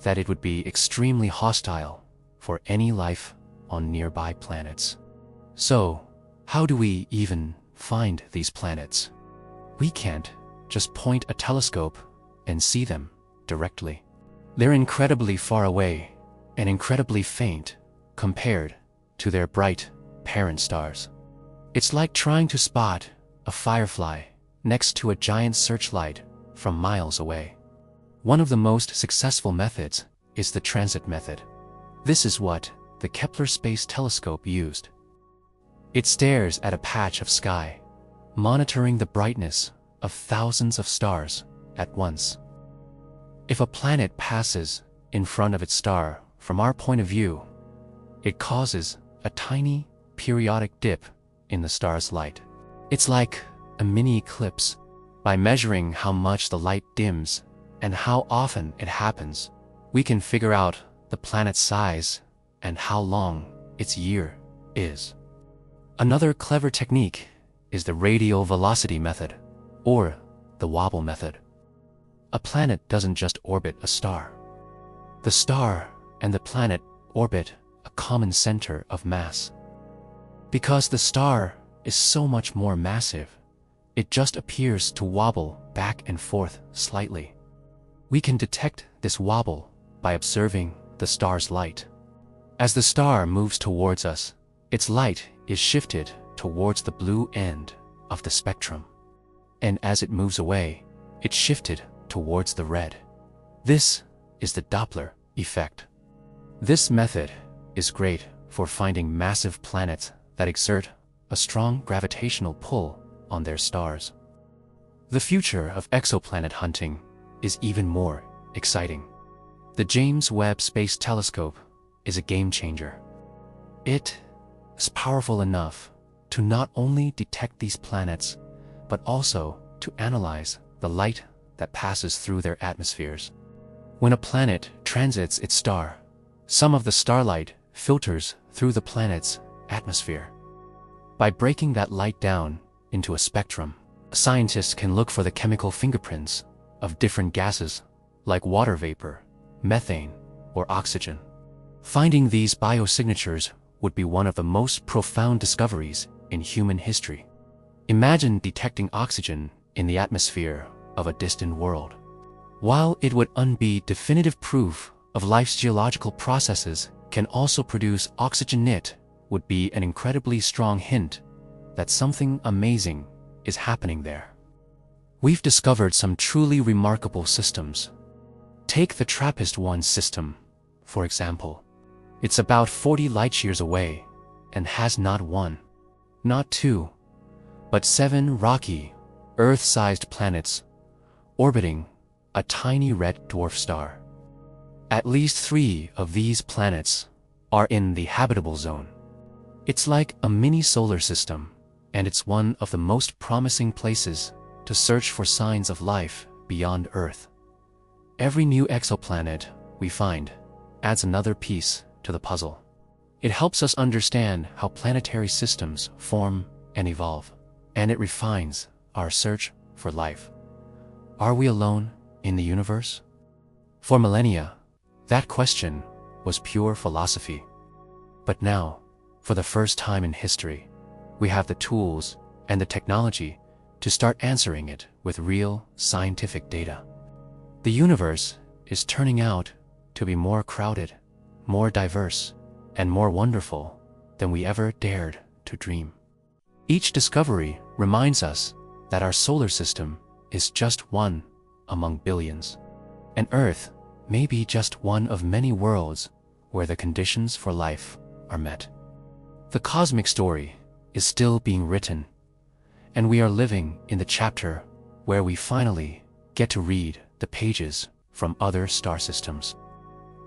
that it would be extremely hostile for any life on nearby planets. So, how do we even find these planets? We can't just point a telescope and see them directly. They're incredibly far away and incredibly faint compared to their bright parent stars. It's like trying to spot a firefly next to a giant searchlight from miles away. One of the most successful methods is the transit method. This is what the Kepler Space Telescope used. It stares at a patch of sky, monitoring the brightness of thousands of stars at once. If a planet passes in front of its star from our point of view, it causes a tiny periodic dip in the star's light. It's like a mini eclipse. By measuring how much the light dims and how often it happens, we can figure out the planet's size and how long its year is. Another clever technique is the radial velocity method, or the wobble method. A planet doesn't just orbit a star. The star and the planet orbit a common center of mass. Because the star is so much more massive, it just appears to wobble back and forth slightly. We can detect this wobble by observing the star's light. As the star moves towards us, its light is shifted towards the blue end of the spectrum. And as it moves away, it's shifted towards the red. This is the Doppler effect. This method is great for finding massive planets that exert a strong gravitational pull on their stars. The future of exoplanet hunting is even more exciting. The James Webb Space Telescope is a game changer. It is powerful enough to not only detect these planets, but also to analyze the light that passes through their atmospheres. When a planet transits its star, some of the starlight filters through the planet's atmosphere. By breaking that light down into a spectrum, scientists can look for the chemical fingerprints of different gases like water vapor, methane, or oxygen. Finding these biosignatures would be one of the most profound discoveries in human history. Imagine detecting oxygen in the atmosphere of a distant world. While it would be definitive proof of life's geological processes, can also produce oxygen. It would be an incredibly strong hint that something amazing is happening there. We've discovered some truly remarkable systems. Take the TRAPPIST-1 system, for example. It's about 40 light-years away and has not one, not two, but 7 rocky, Earth-sized planets orbiting a tiny red dwarf star. At least 3 of these planets are in the habitable zone. It's like a mini solar system, and it's one of the most promising places to search for signs of life beyond Earth. Every new exoplanet we find adds another piece to the puzzle. It helps us understand how planetary systems form and evolve, and it refines our search for life. Are we alone in the universe? For millennia, that question was pure philosophy. But now, for the first time in history, we have the tools and the technology to start answering it with real scientific data. The universe is turning out to be more crowded, more diverse, and more wonderful than we ever dared to dream. Each discovery reminds us that our solar system is just one among billions, and Earth may be just one of many worlds where the conditions for life are met. The cosmic story is still being written, and we are living in the chapter where we finally get to read the pages from other star systems.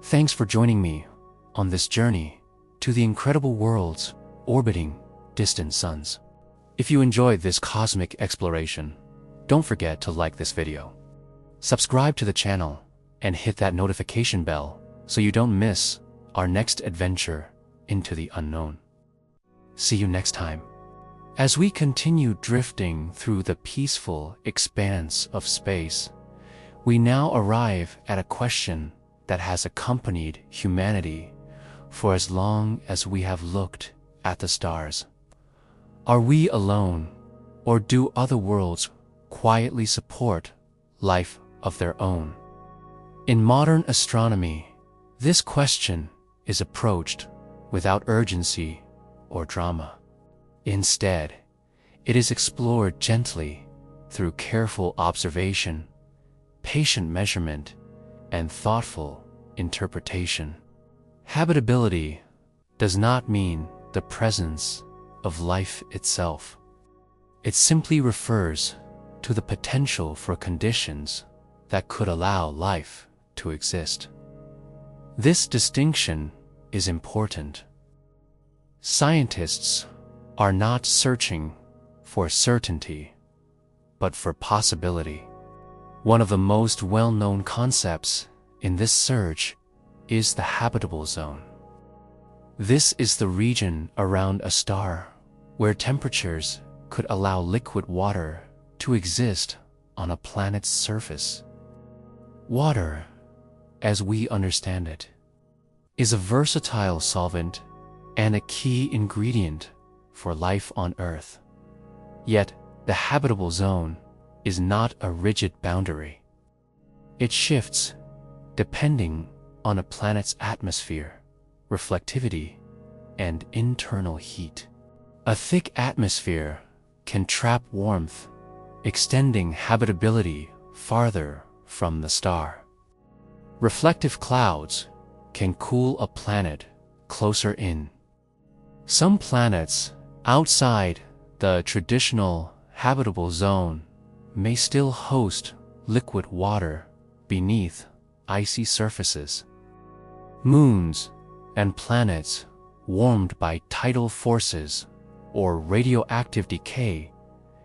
Thanks for joining me on this journey to the incredible worlds orbiting distant suns. If you enjoyed this cosmic exploration, don't forget to like this video, subscribe to the channel, and hit that notification bell so you don't miss our next adventure into the unknown. See you next time. As we continue drifting through the peaceful expanse of space, we now arrive at a question that has accompanied humanity for as long as we have looked at the stars. Are we alone, or do other worlds quietly support life of their own? In modern astronomy, this question is approached without urgency or drama. Instead, it is explored gently through careful observation, patient measurement, and thoughtful interpretation. Habitability does not mean the presence of life itself. It simply refers to the potential for conditions that could allow life to exist. This distinction is important. Scientists are not searching for certainty, but for possibility. One of the most well-known concepts in this search is the habitable zone. This is the region around a star where temperatures could allow liquid water to exist on a planet's surface. Water, as we understand it, is a versatile solvent and a key ingredient for life on Earth. Yet, the habitable zone is not a rigid boundary. It shifts depending on a planet's atmosphere, reflectivity, and internal heat. A thick atmosphere can trap warmth, extending habitability farther from the star. Reflective clouds can cool a planet closer in. Some planets outside the traditional habitable zone may still host liquid water beneath icy surfaces. Moons and planets warmed by tidal forces or radioactive decay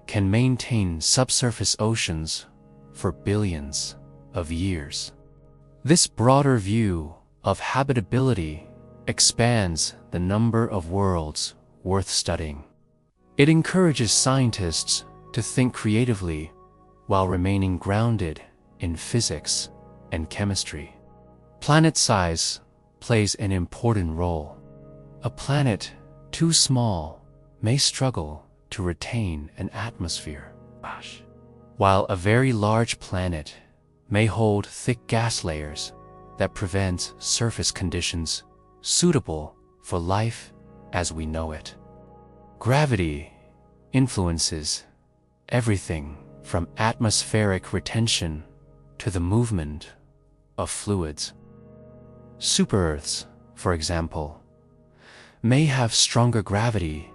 can maintain subsurface oceans for billions of years. This broader view of habitability expands the number of worlds worth studying. It encourages scientists to think creatively while remaining grounded in physics and chemistry. Planet size plays an important role. A planet too small may struggle to retain an atmosphere, while a very large planet may hold thick gas layers that prevent surface conditions suitable for life as we know it. Gravity influences everything from atmospheric retention to the movement of fluids. Super-Earths, for example, may have stronger gravity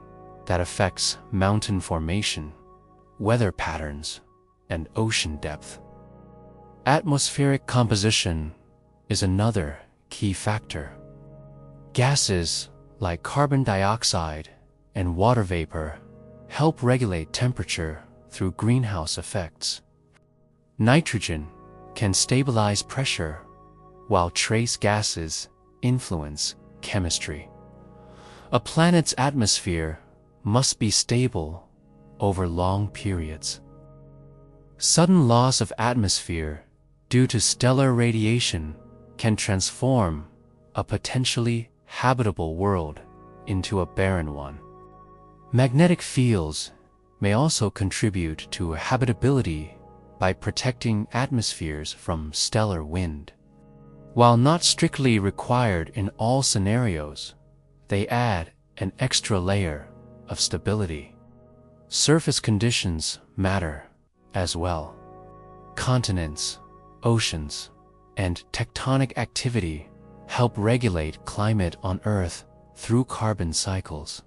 that affects mountain formation, weather patterns, and ocean depth. Atmospheric composition is another key factor. Gases like carbon dioxide and water vapor help regulate temperature through greenhouse effects. Nitrogen can stabilize pressure, while trace gases influence chemistry. A planet's atmosphere must be stable over long periods. Sudden loss of atmosphere due to stellar radiation can transform a potentially habitable world into a barren one. Magnetic fields may also contribute to habitability by protecting atmospheres from stellar wind. While not strictly required in all scenarios, they add an extra layer of stability. Surface conditions matter as well. Continents, oceans, and tectonic activity help regulate climate on Earth through carbon cycles.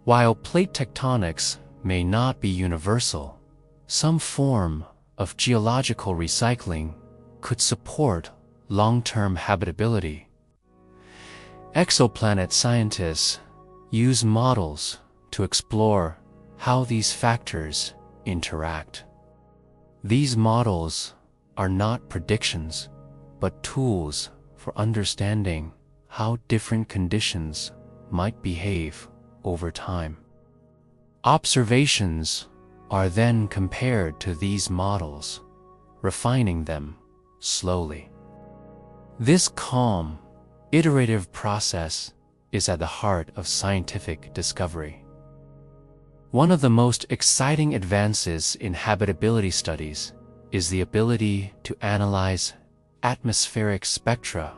While plate tectonics may not be universal, some form of geological recycling could support long-term habitability. Exoplanet scientists use models to explore how these factors interact. These models are not predictions, but tools for understanding how different conditions might behave over time. Observations are then compared to these models, refining them slowly. This calm, iterative process is at the heart of scientific discovery. One of the most exciting advances in habitability studies is the ability to analyze atmospheric spectra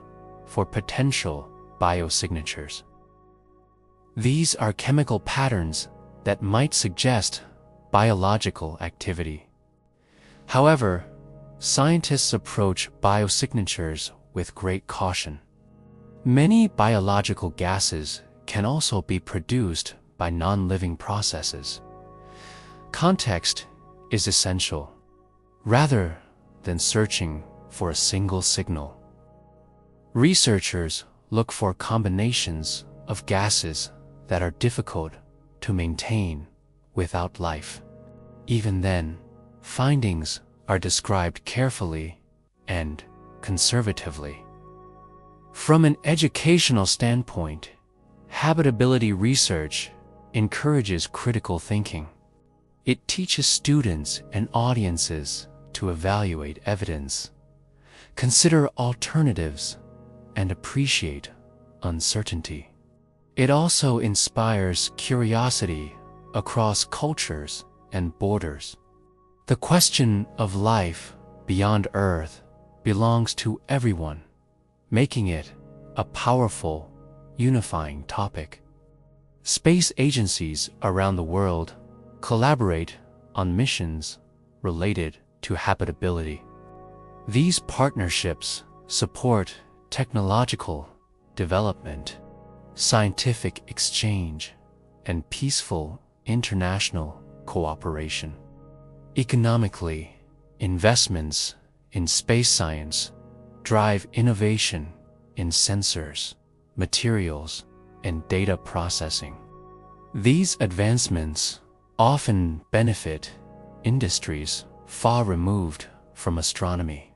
for potential biosignatures. These are chemical patterns that might suggest biological activity. However, scientists approach biosignatures with great caution. Many biological gases can also be produced by non-living processes. Context is essential, rather than searching for a single signal. Researchers look for combinations of gases that are difficult to maintain without life. Even then, findings are described carefully and conservatively. From an educational standpoint, habitability research encourages critical thinking. It teaches students and audiences to evaluate evidence, consider alternatives, and appreciate uncertainty. It also inspires curiosity across cultures and borders. The question of life beyond Earth belongs to everyone, making it a powerful, unifying topic. Space agencies around the world collaborate on missions related to habitability. These partnerships support technological development, scientific exchange, and peaceful international cooperation. Economically, investments in space science drive innovation in sensors, materials, and data processing. These advancements often benefit industries far removed from astronomy.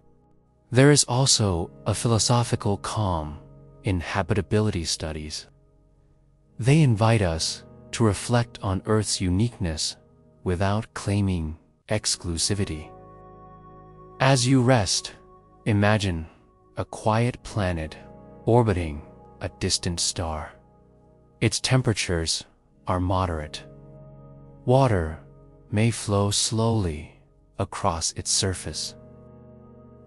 There is also a philosophical calm in habitability studies. They invite us to reflect on Earth's uniqueness without claiming exclusivity. As you rest, imagine a quiet planet orbiting a distant star. Its temperatures are moderate. Water may flow slowly across its surface.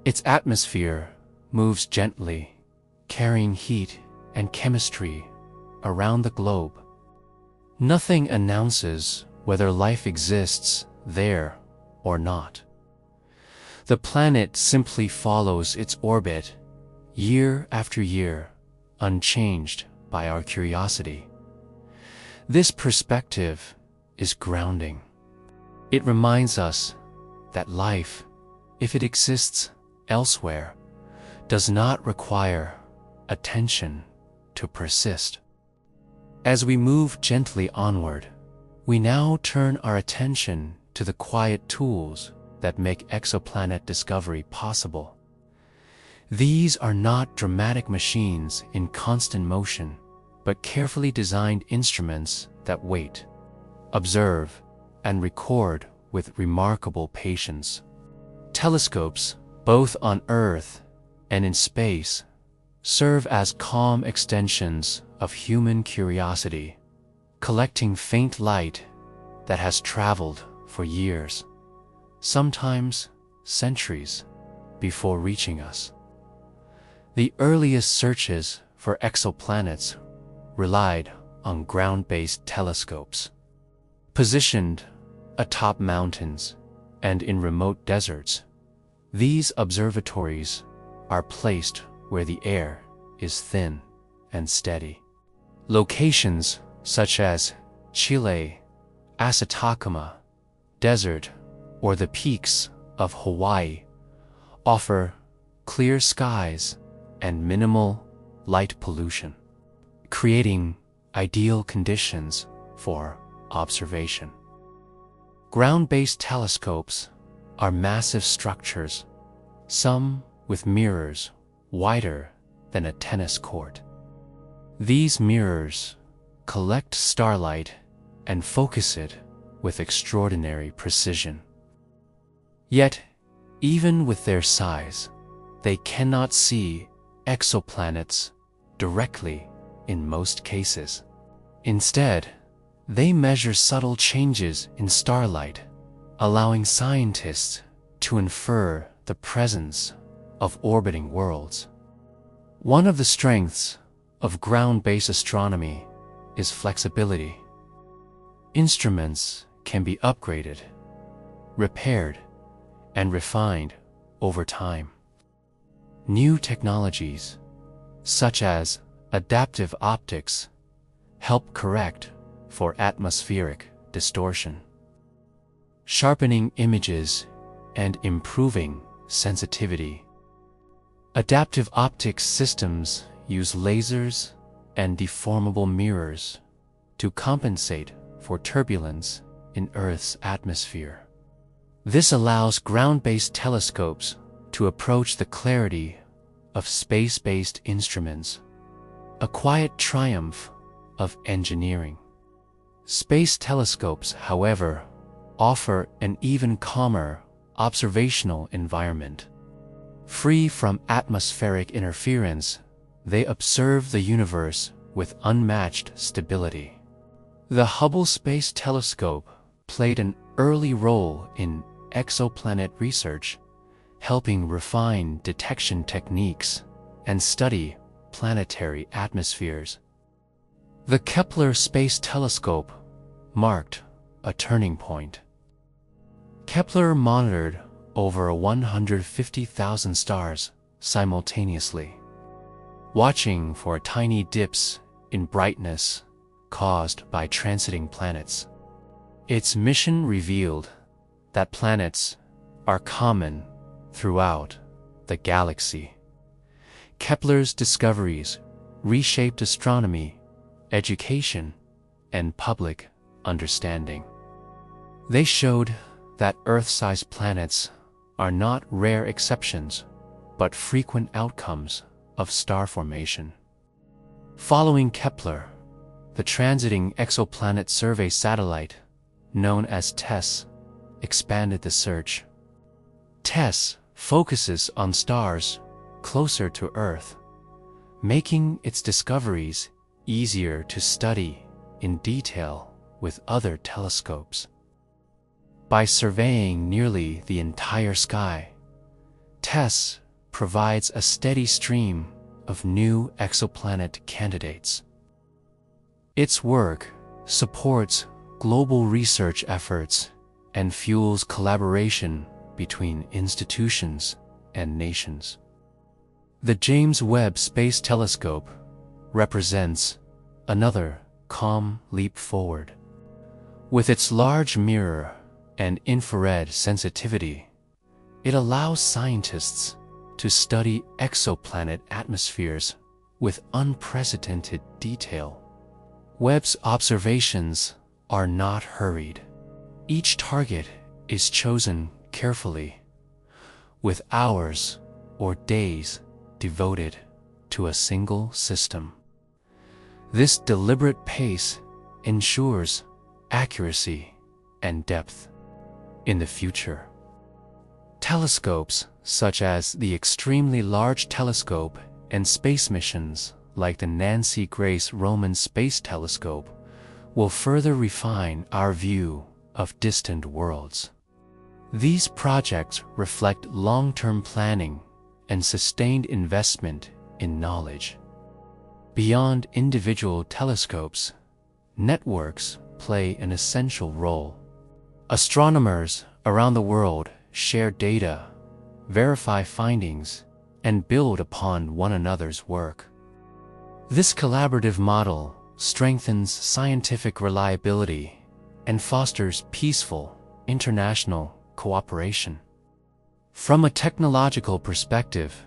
Its atmosphere moves gently, carrying heat and chemistry around the globe. Nothing announces whether life exists there or not. The planet simply follows its orbit year after year, unchanged by our curiosity. This perspective is grounding. It reminds us that life, if it exists elsewhere, does not require attention to persist. As we move gently onward, we now turn our attention to the quiet tools that make exoplanet discovery possible. These are not dramatic machines in constant motion, but carefully designed instruments that wait, observe, and record with remarkable patience. Telescopes, both on Earth and in space, serve as calm extensions of human curiosity, collecting faint light that has traveled for years, sometimes centuries, before reaching us. The earliest searches for exoplanets relied on ground-based telescopes. Positioned atop mountains and in remote deserts, these observatories are placed where the air is thin and steady. Locations such as Chile, Atacama Desert, or the peaks of Hawaii offer clear skies and minimal light pollution, creating ideal conditions for observation. Ground-based telescopes are massive structures, some with mirrors wider than a tennis court. These mirrors collect starlight and focus it with extraordinary precision. Yet, even with their size, they cannot see exoplanets directly in most cases. Instead, they measure subtle changes in starlight, allowing scientists to infer the presence of orbiting worlds. One of the strengths of ground-based astronomy is flexibility. Instruments can be upgraded, repaired, and refined over time. New technologies, such as adaptive optics, help correct for atmospheric distortion, sharpening images and improving sensitivity. Adaptive optics systems use lasers and deformable mirrors to compensate for turbulence in Earth's atmosphere. This allows ground-based telescopes to approach the clarity of space-based instruments, a quiet triumph of engineering. Space telescopes, however, offer an even calmer observational environment. Free from atmospheric interference, they observe the universe with unmatched stability. The Hubble Space Telescope played an early role in exoplanet research, helping refine detection techniques and study planetary atmospheres. The Kepler Space Telescope marked a turning point. Kepler monitored over 150,000 stars simultaneously, watching for tiny dips in brightness caused by transiting planets. Its mission revealed that planets are common throughout the galaxy. Kepler's discoveries reshaped astronomy, education, and public understanding. They showed that Earth-sized planets are not rare exceptions, but frequent outcomes of star formation. Following Kepler, the Transiting Exoplanet Survey satellite, known as TESS, expanded the search. TESS focuses on stars closer to Earth, making its discoveries easier to study in detail with other telescopes. By surveying nearly the entire sky, TESS provides a steady stream of new exoplanet candidates. Its work supports global research efforts and fuels collaboration between institutions and nations. The James Webb Space Telescope represents another calm leap forward. With its large mirror and infrared sensitivity, it allows scientists to study exoplanet atmospheres with unprecedented detail. Webb's observations are not hurried. Each target is chosen carefully, with hours or days devoted to a single system. This deliberate pace ensures accuracy and depth. In the future, telescopes such as the Extremely Large Telescope and space missions like the Nancy Grace Roman Space Telescope will further refine our view of distant worlds. These projects reflect long-term planning and sustained investment in knowledge. Beyond individual telescopes, networks play an essential role. Astronomers around the world share data, verify findings, and build upon one another's work. This collaborative model strengthens scientific reliability and fosters peaceful, international cooperation. From a technological perspective,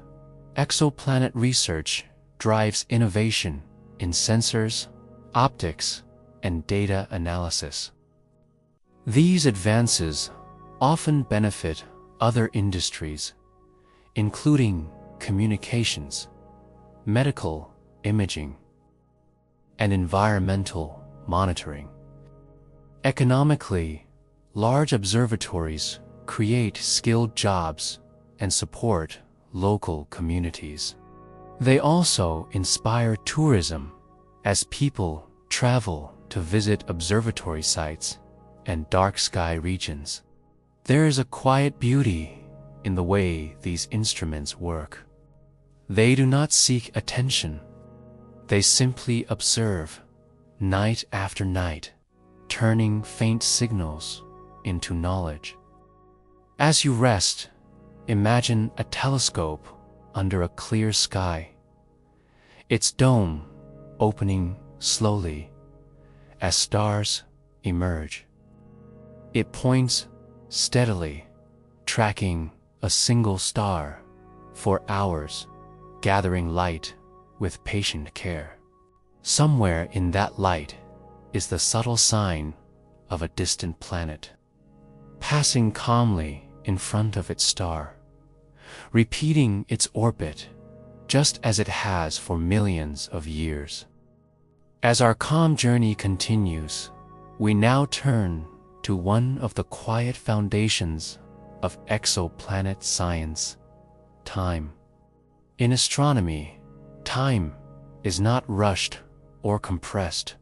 exoplanet research drives innovation in sensors, optics, and data analysis. These advances often benefit other industries, including communications, medical imaging, and environmental monitoring. Economically, large observatories create skilled jobs and support local communities. They also inspire tourism as people travel to visit observatory sites and dark sky regions. There is a quiet beauty in the way these instruments work. They do not seek attention. They simply observe, night after night, turning faint signals into knowledge. As you rest, imagine a telescope under a clear sky, its dome opening slowly as stars emerge. It points steadily, tracking a single star for hours, gathering light with patient care. Somewhere in that light is the subtle sign of a distant planet, passing calmly in front of its star, repeating its orbit just as it has for millions of years. As our calm journey continues, we now turn to one of the quiet foundations of exoplanet science: time. In astronomy, time is not rushed or compressed.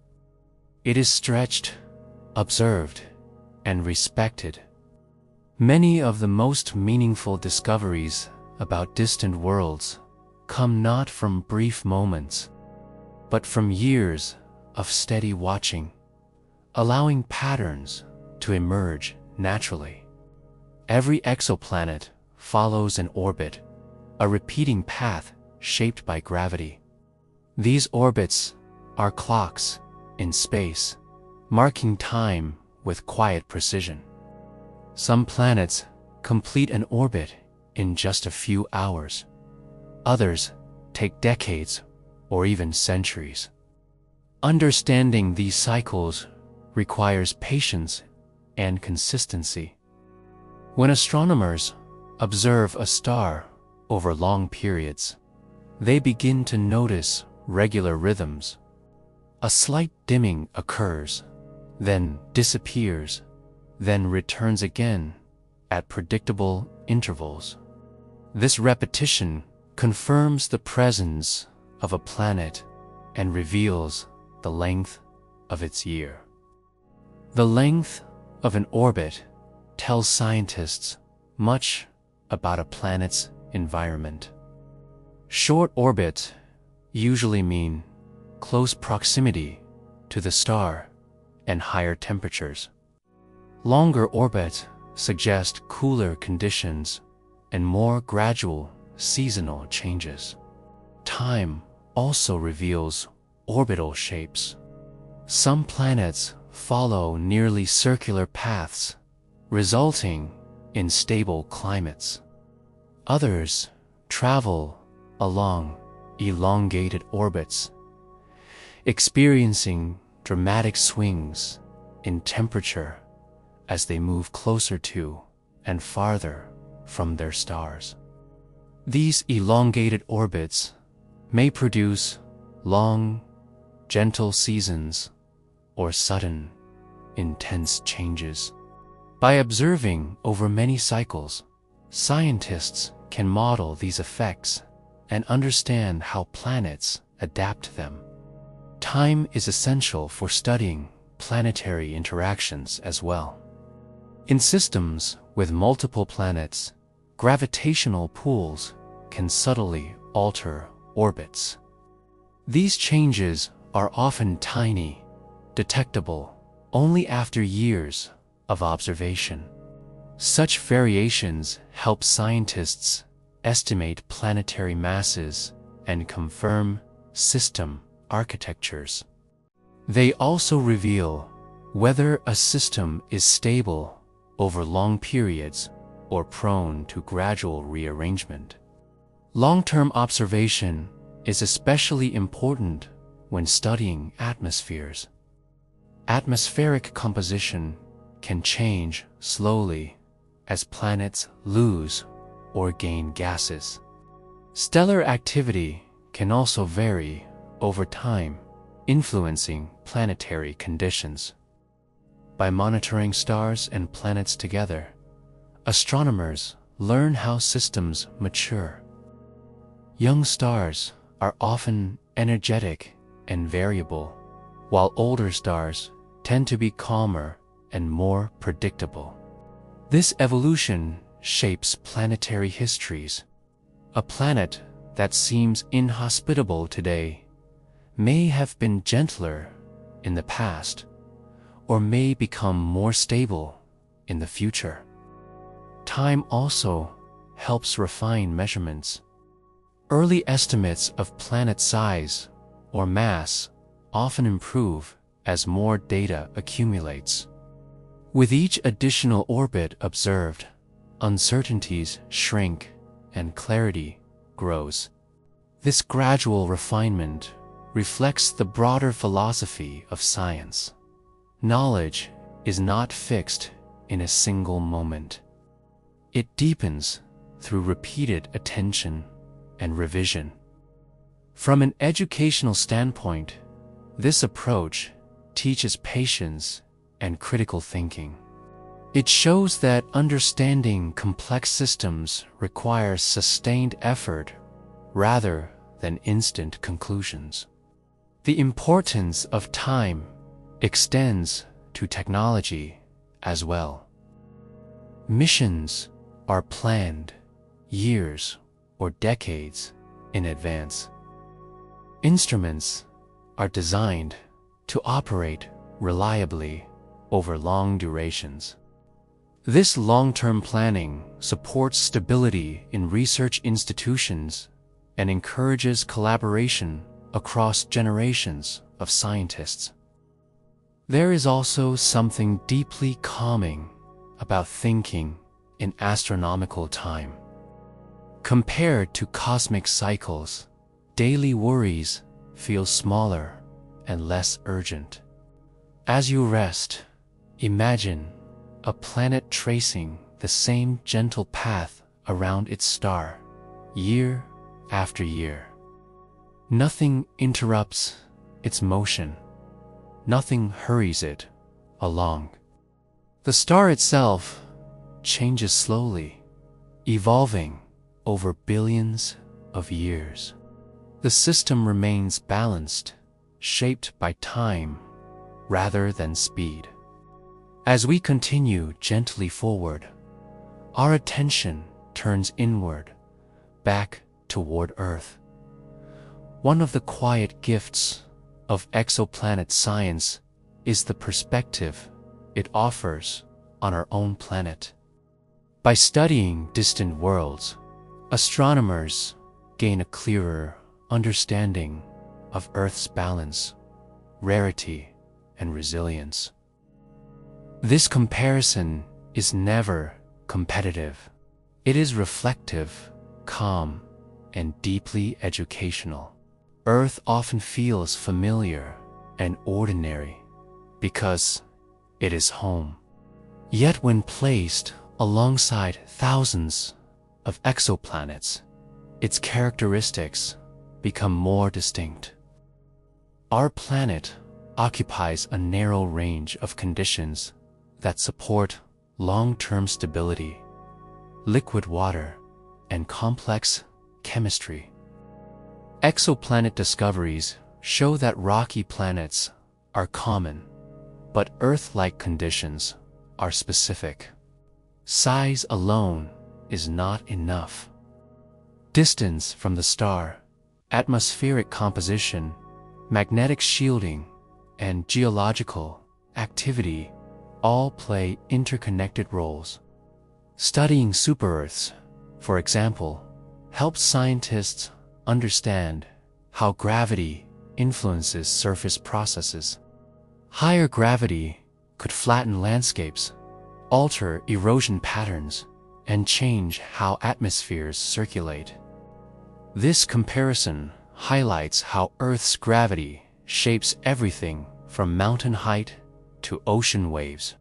It is stretched, observed, and respected. Many of the most meaningful discoveries about distant worlds come not from brief moments, but from years of steady watching, allowing patterns to emerge naturally. Every exoplanet follows an orbit, a repeating path shaped by gravity. These orbits are clocks in space, marking time with quiet precision. Some planets complete an orbit in just a few hours. Others take decades or even centuries. Understanding these cycles requires patience and consistency. When astronomers observe a star over long periods, they begin to notice regular rhythms. A slight dimming occurs, then disappears, then returns again at predictable intervals. This repetition confirms the presence of a planet and reveals the length of its year. The length of an orbit tells scientists much about a planet's environment. Short orbits usually mean close proximity to the star and higher temperatures. Longer orbits suggest cooler conditions and more gradual seasonal changes. Time also reveals orbital shapes. Some planets follow nearly circular paths, resulting in stable climates. Others travel along elongated orbits, experiencing dramatic swings in temperature as they move closer to and farther from their stars. These elongated orbits may produce long, gentle seasons or sudden, intense changes. By observing over many cycles, scientists can model these effects and understand how planets adapt to them. Time is essential for studying planetary interactions as well. In systems with multiple planets, gravitational pulls can subtly alter orbits. These changes are often tiny, detectable only after years of observation. Such variations help scientists estimate planetary masses and confirm system architectures. They also reveal whether a system is stable over long periods or prone to gradual rearrangement. Long-term observation is especially important when studying atmospheres. Atmospheric composition can change slowly as planets lose or gain gases. Stellar activity can also vary over time, influencing planetary conditions. By monitoring stars and planets together, astronomers learn how systems mature. Young stars are often energetic and variable, while older stars tend to be calmer and more predictable. This evolution shapes planetary histories. A planet that seems inhospitable today may have been gentler in the past, or may become more stable in the future. Time also helps refine measurements. Early estimates of planet size or mass often improve as more data accumulates. With each additional orbit observed, uncertainties shrink and clarity grows. This gradual refinement reflects the broader philosophy of science. Knowledge is not fixed in a single moment. It deepens through repeated attention and revision. From an educational standpoint, this approach teaches patience and critical thinking. It shows that understanding complex systems requires sustained effort rather than instant conclusions. The importance of time extends to technology as well. Missions are planned years or decades in advance. Instruments are designed to operate reliably over long durations. This long-term planning supports stability in research institutions and encourages collaboration across generations of scientists. There is also something deeply calming about thinking in astronomical time. Compared to cosmic cycles, daily worries feel smaller and less urgent. As you rest, imagine a planet tracing the same gentle path around its star, year after year. Nothing interrupts its motion. Nothing hurries it along. The star itself changes slowly, evolving over billions of years. The system remains balanced, shaped by time rather than speed. As we continue gently forward, our attention turns inward, back toward Earth. One of the quiet gifts of exoplanet science is the perspective it offers on our own planet. By studying distant worlds, astronomers gain a clearer understanding of Earth's balance, rarity, and resilience. This comparison is never competitive. It is reflective, calm, and deeply educational. Earth often feels familiar and ordinary because it is home. Yet when placed alongside thousands of exoplanets, its characteristics become more distinct. Our planet occupies a narrow range of conditions that support long-term stability, liquid water, and complex chemistry. Exoplanet discoveries show that rocky planets are common, but Earth-like conditions are specific. Size alone is not enough. Distance from the star, atmospheric composition, magnetic shielding, and geological activity all play interconnected roles. Studying super-Earths, for example, helps scientists understand how gravity influences surface processes. Higher gravity could flatten landscapes, alter erosion patterns, and change how atmospheres circulate. This comparison highlights how Earth's gravity shapes everything from mountain height to ocean waves.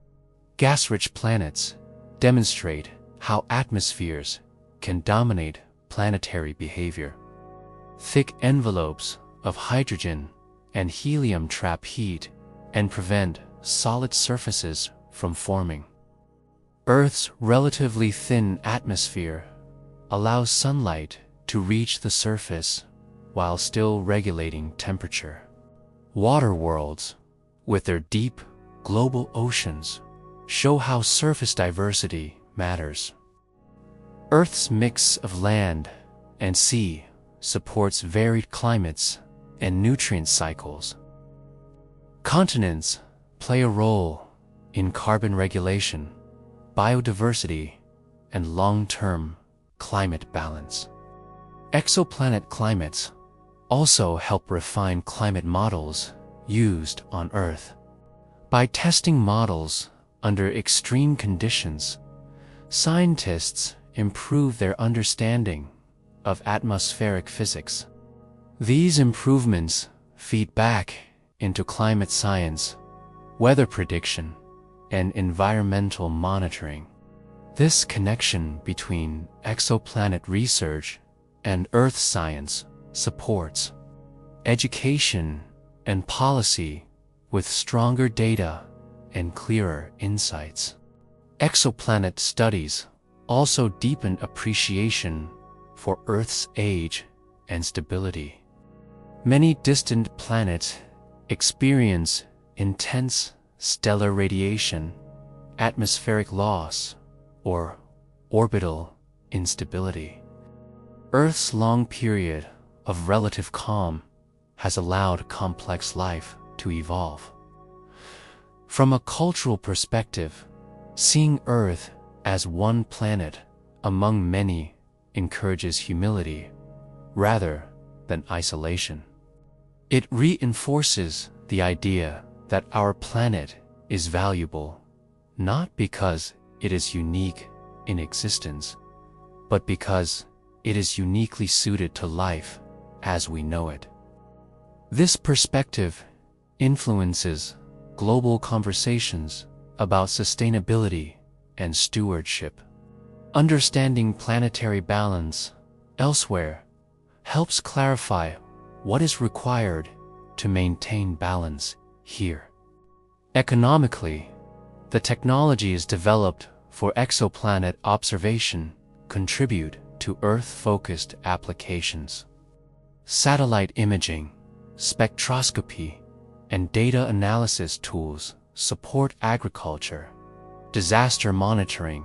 Gas-rich planets demonstrate how atmospheres can dominate planetary behavior. Thick envelopes of hydrogen and helium trap heat and prevent solid surfaces from forming. Earth's relatively thin atmosphere allows sunlight to reach the surface while still regulating temperature. Water worlds, with their deep, global oceans, show how surface diversity matters. Earth's mix of land and sea supports varied climates and nutrient cycles. Continents play a role in carbon regulation, biodiversity, and long-term climate balance. Exoplanet climates also help refine climate models used on Earth. By testing models under extreme conditions, scientists improve their understanding of atmospheric physics. These improvements feed back into climate science, weather prediction, and environmental monitoring. This connection between exoplanet research and Earth science supports education and policy with stronger data and clearer insights. Exoplanet studies also deepen appreciation for Earth's age and stability. Many distant planets experience intense stellar radiation, atmospheric loss, or orbital instability. Earth's long period of relative calm has allowed complex life to evolve. From a cultural perspective, seeing Earth as one planet among many encourages humility rather than isolation. It reinforces the idea that our planet is valuable, not because it is unique in existence, but because it is uniquely suited to life as we know it. This perspective influences global conversations about sustainability and stewardship. Understanding planetary balance elsewhere helps clarify what is required to maintain balance here. Economically, the technologies developed for exoplanet observation contribute to Earth-focused applications. Satellite imaging, spectroscopy, and data analysis tools support agriculture, disaster monitoring,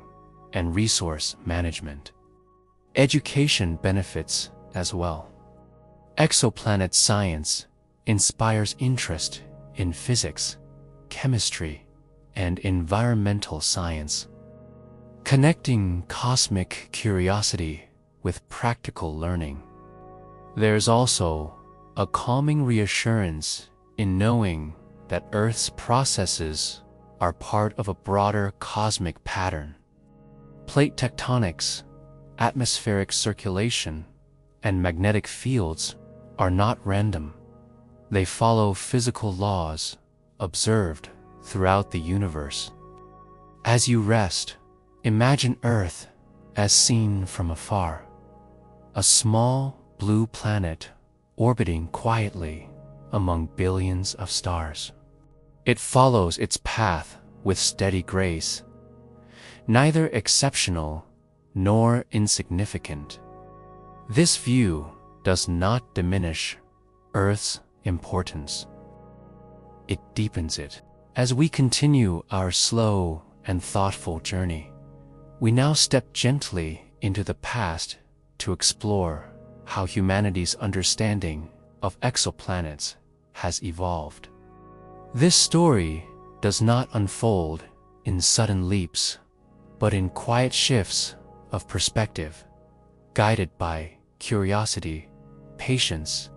and resource management. Education benefits as well. Exoplanet science inspires interest in physics, chemistry, and environmental science. Connecting cosmic curiosity with practical learning. There's also a calming reassurance in knowing that Earth's processes are part of a broader cosmic pattern. Plate tectonics, atmospheric circulation, and magnetic fields are not random. They follow physical laws observed throughout the universe. As you rest, imagine Earth as seen from afar, a small blue planet orbiting quietly among billions of stars. It follows its path with steady grace, neither exceptional nor insignificant. This view does not diminish Earth's importance. It deepens it. As we continue our slow and thoughtful journey, we now step gently into the past to explore how humanity's understanding of exoplanets has evolved. This story does not unfold in sudden leaps, but in quiet shifts of perspective, guided by curiosity, patience,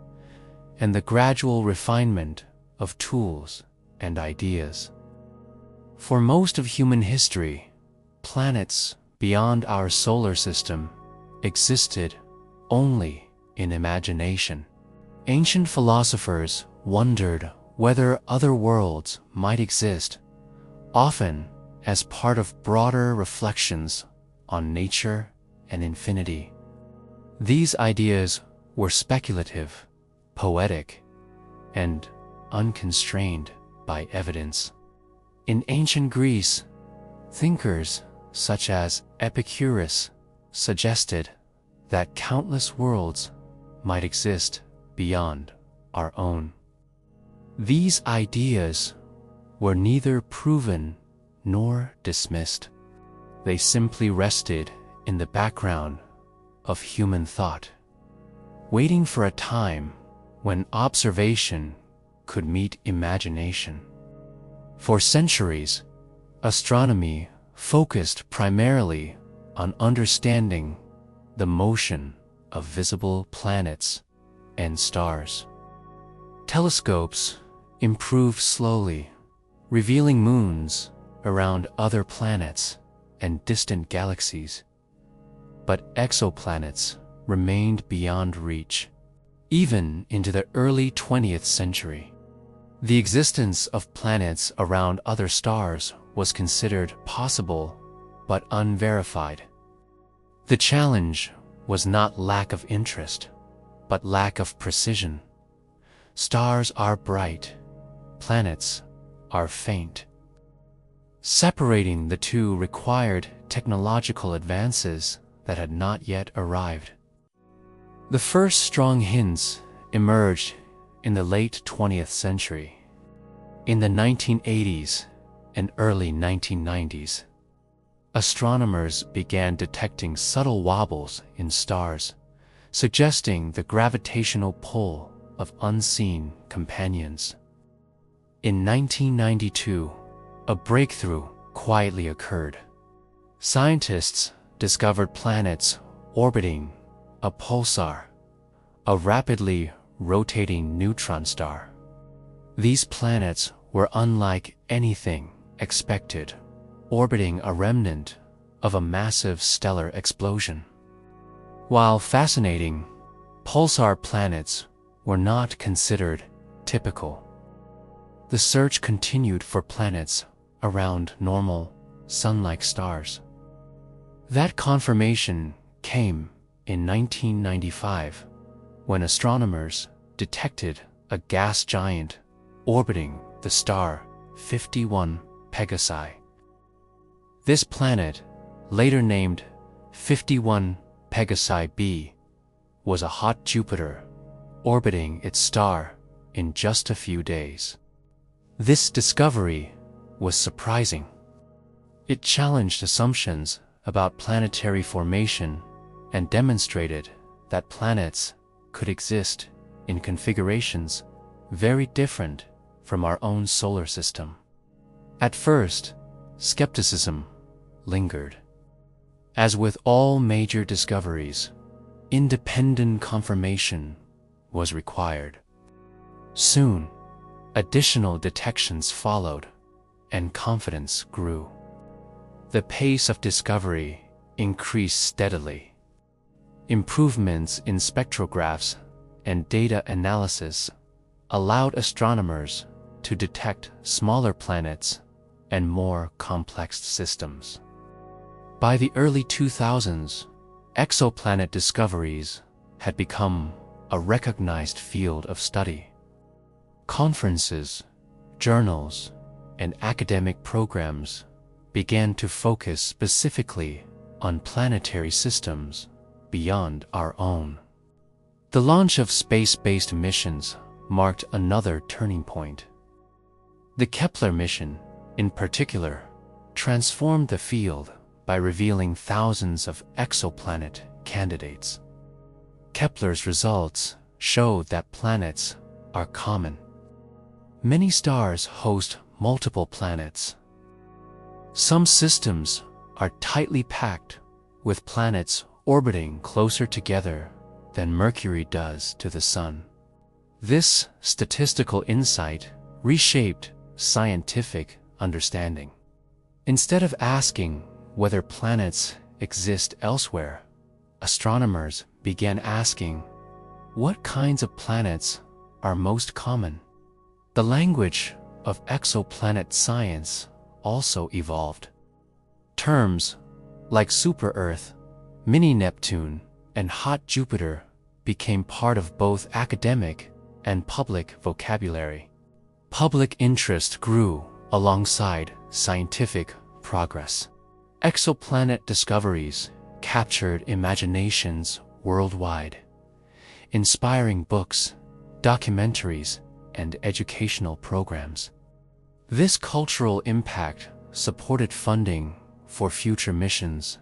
and the gradual refinement of tools and ideas. For most of human history, planets beyond our solar system existed only in imagination. Ancient philosophers wondered whether other worlds might exist, often as part of broader reflections on nature and infinity. These ideas were speculative, poetic, and unconstrained by evidence. In ancient Greece, thinkers such as Epicurus suggested that countless worlds might exist beyond our own. These ideas were neither proven nor dismissed. They simply rested in the background of human thought, waiting for a time when observation could meet imagination. For centuries, astronomy focused primarily on understanding the motion of visible planets and stars. Telescopes improved slowly, revealing moons around other planets and distant galaxies. But exoplanets remained beyond reach, even into the early 20th century. The existence of planets around other stars was considered possible but unverified. The challenge was not lack of interest, but lack of precision. Stars are bright, planets are faint. Separating the two required technological advances that had not yet arrived. The first strong hints emerged in the late 20th century. In the 1980s and early 1990s, astronomers began detecting subtle wobbles in stars, suggesting the gravitational pull of unseen companions. In 1992, a breakthrough quietly occurred. Scientists discovered planets orbiting a pulsar, a rapidly rotating neutron star. These planets were unlike anything expected, orbiting a remnant of a massive stellar explosion. While fascinating, pulsar planets were not considered typical. The search continued for planets around normal, sun-like stars. That confirmation came in 1995, when astronomers detected a gas giant orbiting the star 51 Pegasi. This planet, later named 51 Pegasi b, was a hot Jupiter orbiting its star in just a few days. This discovery was surprising. It challenged assumptions about planetary formation and demonstrated that planets could exist in configurations very different from our own solar system. At first, skepticism lingered. As with all major discoveries, independent confirmation was required. Soon, Additional detections followed, and confidence grew. The pace of discovery increased steadily. Improvements in spectrographs and data analysis allowed astronomers to detect smaller planets and more complex systems. By the early 2000s, exoplanet discoveries had become a recognized field of study. Conferences, journals, and academic programs began to focus specifically on planetary systems beyond our own. The launch of space-based missions marked another turning point. The Kepler mission, in particular, transformed the field by revealing thousands of exoplanet candidates. Kepler's results showed that planets are common. Many stars host multiple planets. Some systems are tightly packed, with planets orbiting closer together than Mercury does to the Sun. This statistical insight reshaped scientific understanding. Instead of asking whether planets exist elsewhere, astronomers began asking, what kinds of planets are most common? The language of exoplanet science also evolved. Terms like super-Earth, mini-Neptune, and hot Jupiter became part of both academic and public vocabulary. Public interest grew alongside scientific progress. Exoplanet discoveries captured imaginations worldwide, inspiring books, documentaries, and educational programs. This cultural impact supported funding for future missions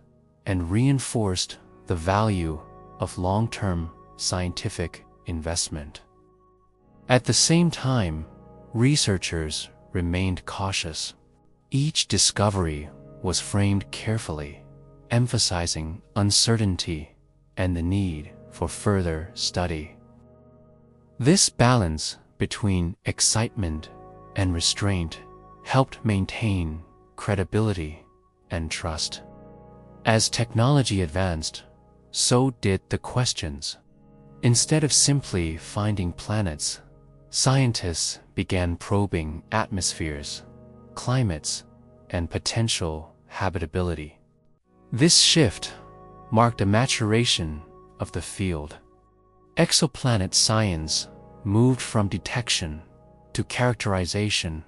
and reinforced the value of long-term scientific investment. At the same time, researchers remained cautious. Each discovery was framed carefully, emphasizing uncertainty and the need for further study. This balance between excitement and restraint helped maintain credibility and trust. As technology advanced, so did the questions. Instead of simply finding planets, scientists began probing atmospheres, climates, and potential habitability. This shift marked a maturation of the field. Exoplanet science moved from detection to characterization,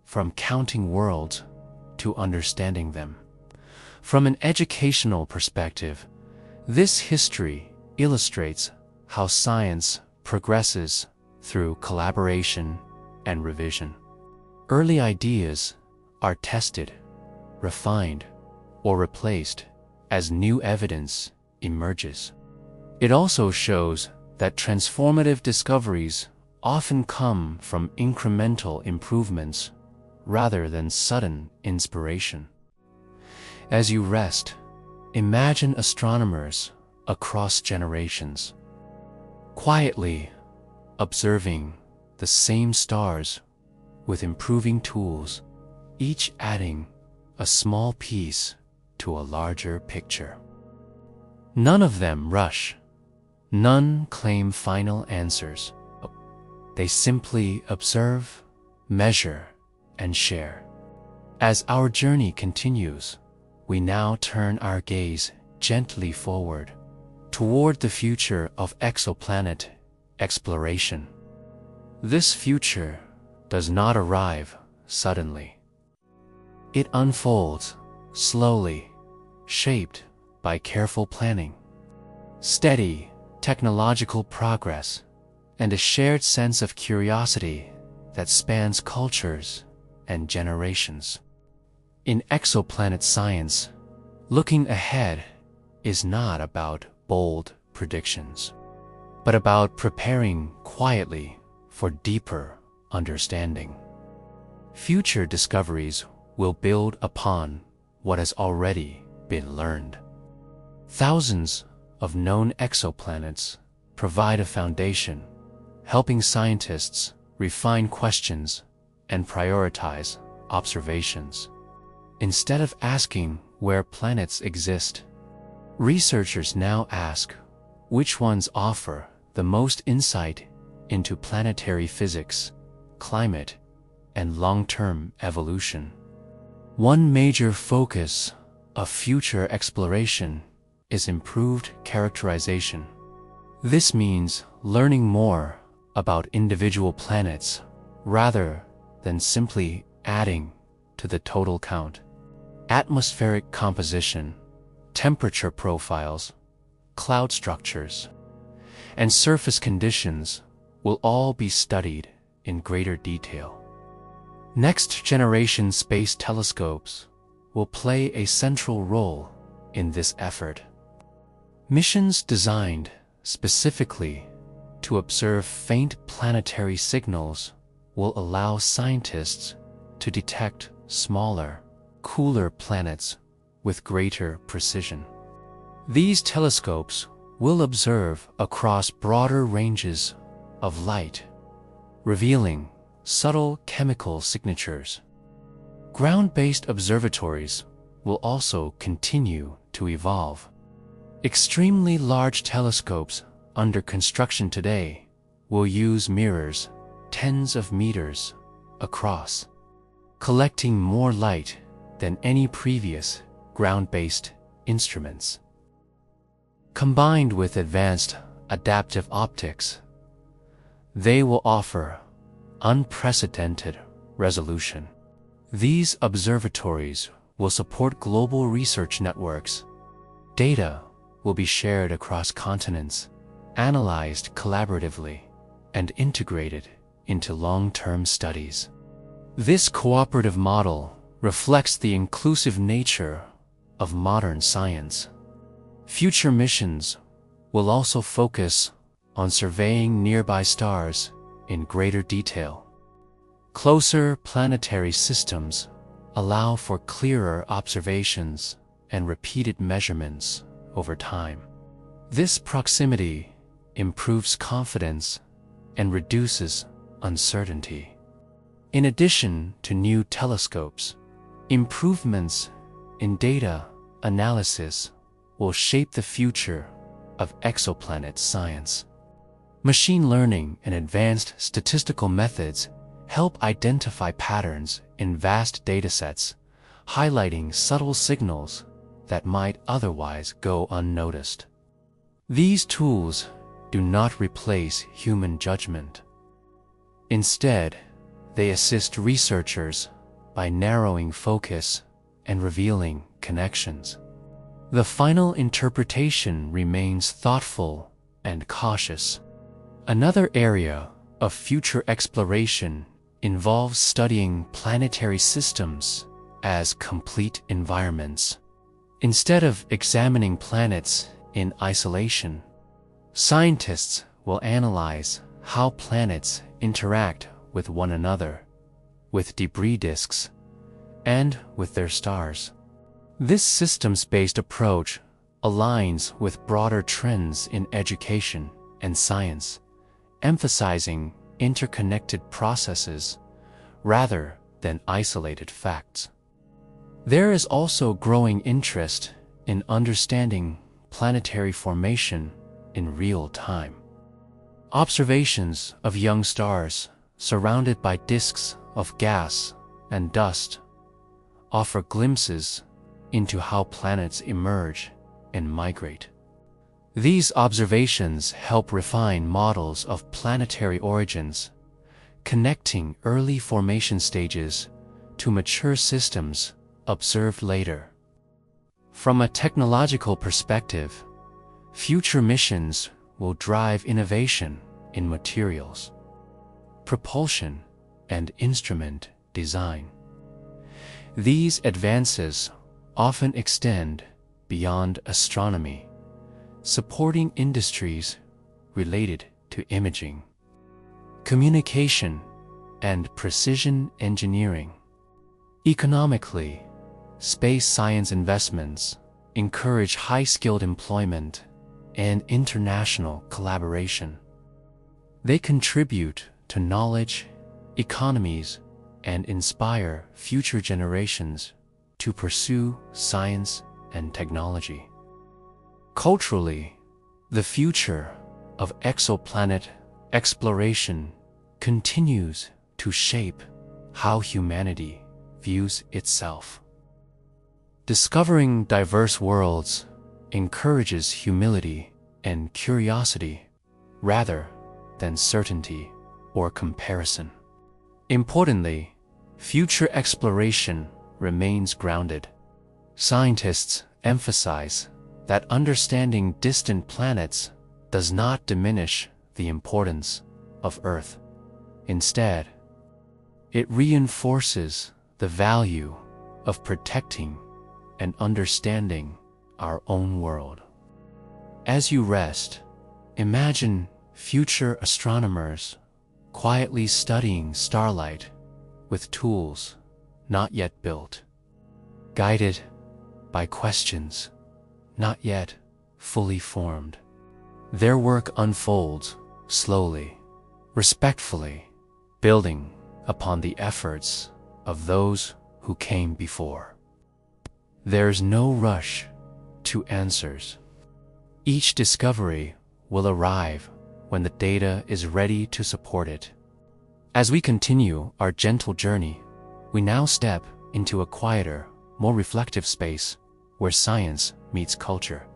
from counting worlds to understanding them. From an educational perspective, this history illustrates how science progresses through collaboration and revision. Early ideas are tested, refined, or replaced as new evidence emerges. It also shows that transformative discoveries often come from incremental improvements rather than sudden inspiration. As you rest, imagine astronomers across generations, quietly observing the same stars with improving tools, each adding a small piece to a larger picture. None of them rush. None claim final answers. They simply observe, measure, and share. As our journey continues, we now turn our gaze gently forward toward the future of exoplanet exploration. This future does not arrive suddenly. It unfolds slowly, shaped by careful planning, steady technological progress, and a shared sense of curiosity that spans cultures and generations. In exoplanet science, looking ahead is not about bold predictions, but about preparing quietly for deeper understanding. Future discoveries will build upon what has already been learned. Thousands of known exoplanets provide a foundation, helping scientists refine questions, and prioritize observations. Instead of asking where planets exist, researchers now ask which ones offer the most insight into planetary physics, climate, and long-term evolution. One major focus of future exploration is improved characterization. This means learning more about individual planets rather than simply adding to the total count. Atmospheric composition, temperature profiles, cloud structures, and surface conditions will all be studied in greater detail. Next-generation space telescopes will play a central role in this effort. Missions designed specifically to observe faint planetary signals will allow scientists to detect smaller, cooler planets with greater precision. These telescopes will observe across broader ranges of light, revealing subtle chemical signatures. Ground-based observatories will also continue to evolve. Extremely large telescopes under construction today will use mirrors tens of meters across, collecting more light than any previous ground-based instruments. Combined with advanced adaptive optics, they will offer unprecedented resolution. These observatories will support global research networks. Data will be shared across continents, analyzed collaboratively, and integrated into long-term studies. This cooperative model reflects the inclusive nature of modern science. Future missions will also focus on surveying nearby stars in greater detail. Closer planetary systems allow for clearer observations and repeated measurements over time. This proximity improves confidence and reduces uncertainty. In addition to new telescopes, improvements in data analysis will shape the future of exoplanet science. Machine learning and advanced statistical methods help identify patterns in vast datasets, highlighting subtle signals that might otherwise go unnoticed. These tools do not replace human judgment. Instead, they assist researchers by narrowing focus and revealing connections. The final interpretation remains thoughtful and cautious. Another area of future exploration involves studying planetary systems as complete environments. Instead of examining planets in isolation, scientists will analyze how planets interact with one another, with debris disks, and with their stars. This systems-based approach aligns with broader trends in education and science, emphasizing interconnected processes rather than isolated facts. There is also growing interest in understanding planetary formation in real time. Observations of young stars surrounded by disks of gas and dust offer glimpses into how planets emerge and migrate. These observations help refine models of planetary origins, connecting early formation stages to mature systems observed later. From a technological perspective, future missions will drive innovation in materials, propulsion, and instrument design. These advances often extend beyond astronomy, supporting industries related to imaging, communication, and precision engineering. Economically, space science investments encourage high-skilled employment and international collaboration. They contribute to knowledge, economies, and inspire future generations to pursue science and technology. Culturally, the future of exoplanet exploration continues to shape how humanity views itself. Discovering diverse worlds encourages humility and curiosity rather than certainty or comparison. Importantly, future exploration remains grounded. Scientists emphasize that understanding distant planets does not diminish the importance of Earth. Instead, it reinforces the value of protecting and understanding our own world. As you rest, imagine future astronomers quietly studying starlight with tools not yet built, guided by questions not yet fully formed. Their work unfolds slowly, respectfully, building upon the efforts of those who came before. There's no rush to answers. Each discovery will arrive when the data is ready to support it. As we continue our gentle journey, we now step into a quieter, more reflective space where science meets culture.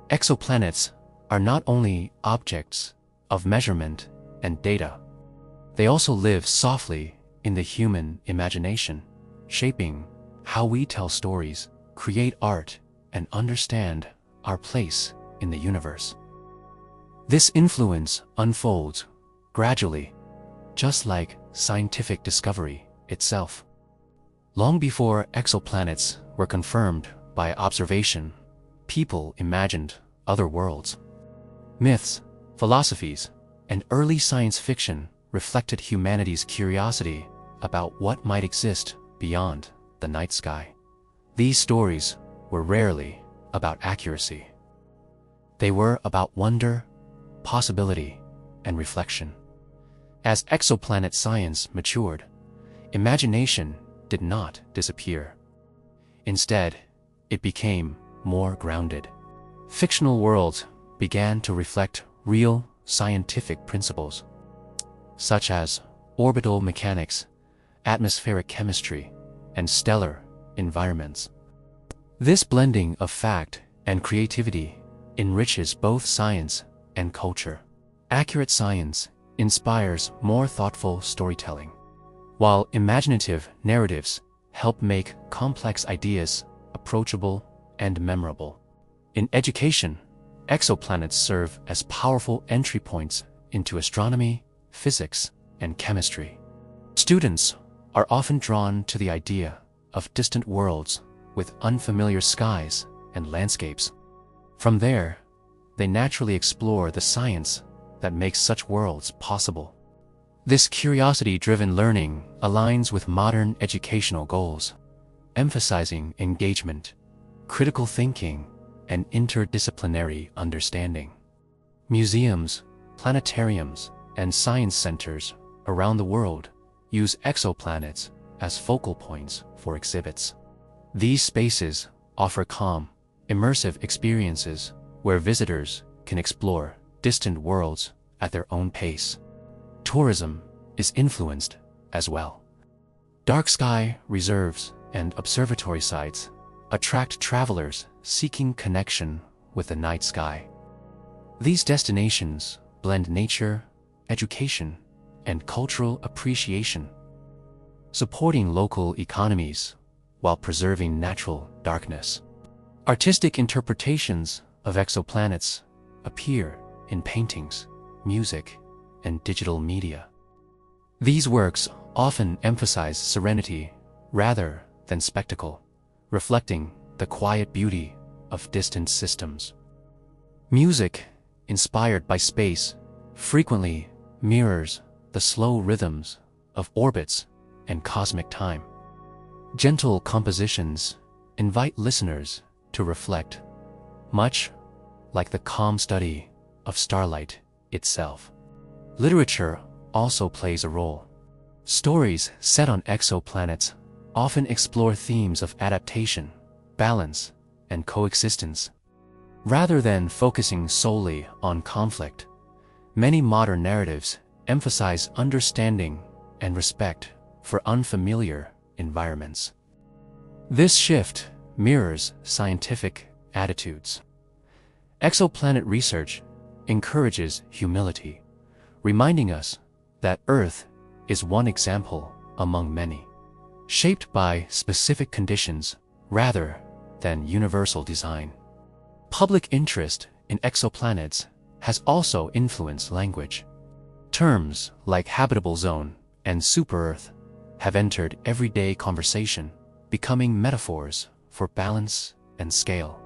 Exoplanets are not only objects of measurement and data, they also live softly in the human imagination, shaping how we tell stories, create art, and understand our place in the universe. This influence unfolds gradually, just like scientific discovery itself. Long before exoplanets were confirmed by observation, people imagined other worlds. Myths, philosophies, and early science fiction reflected humanity's curiosity about what might exist beyond the night sky. These stories were rarely about accuracy. They were about wonder, possibility, and reflection. As exoplanet science matured, imagination did not disappear. Instead, it became more grounded. Fictional worlds began to reflect real scientific principles, such as orbital mechanics, atmospheric chemistry, and stellar environments. This blending of fact and creativity enriches both science and culture. Accurate science inspires more thoughtful storytelling, while imaginative narratives help make complex ideas approachable and memorable. In education, exoplanets serve as powerful entry points into astronomy, physics, and chemistry. Students are often drawn to the idea of distant worlds with unfamiliar skies and landscapes. From there, they naturally explore the science that makes such worlds possible. This curiosity-driven learning aligns with modern educational goals, emphasizing engagement, critical thinking, and interdisciplinary understanding. Museums, planetariums, and science centers around the world use exoplanets as focal points for exhibits. These spaces offer calm, immersive experiences where visitors can explore distant worlds at their own pace. Tourism is influenced as well. Dark sky reserves and observatory sites attract travelers seeking connection with the night sky. These destinations blend nature, education, and cultural appreciation, supporting local economies while preserving natural darkness. Artistic interpretations of exoplanets appear in paintings, music, and digital media. These works often emphasize serenity rather than spectacle, reflecting the quiet beauty of distant systems. Music, inspired by space, frequently mirrors the slow rhythms of orbits and cosmic time. Gentle compositions invite listeners to reflect, much like the calm study of starlight itself. Literature also plays a role. Stories set on exoplanets often explore themes of adaptation, balance, and coexistence. Rather than focusing solely on conflict, many modern narratives emphasize understanding and respect for unfamiliar environments. This shift mirrors scientific attitudes. Exoplanet research encourages humility, reminding us that Earth is one example among many, shaped by specific conditions rather than universal design. Public interest in exoplanets has also influenced language. Terms like habitable zone and super-Earth have entered everyday conversation, becoming metaphors for balance and scale.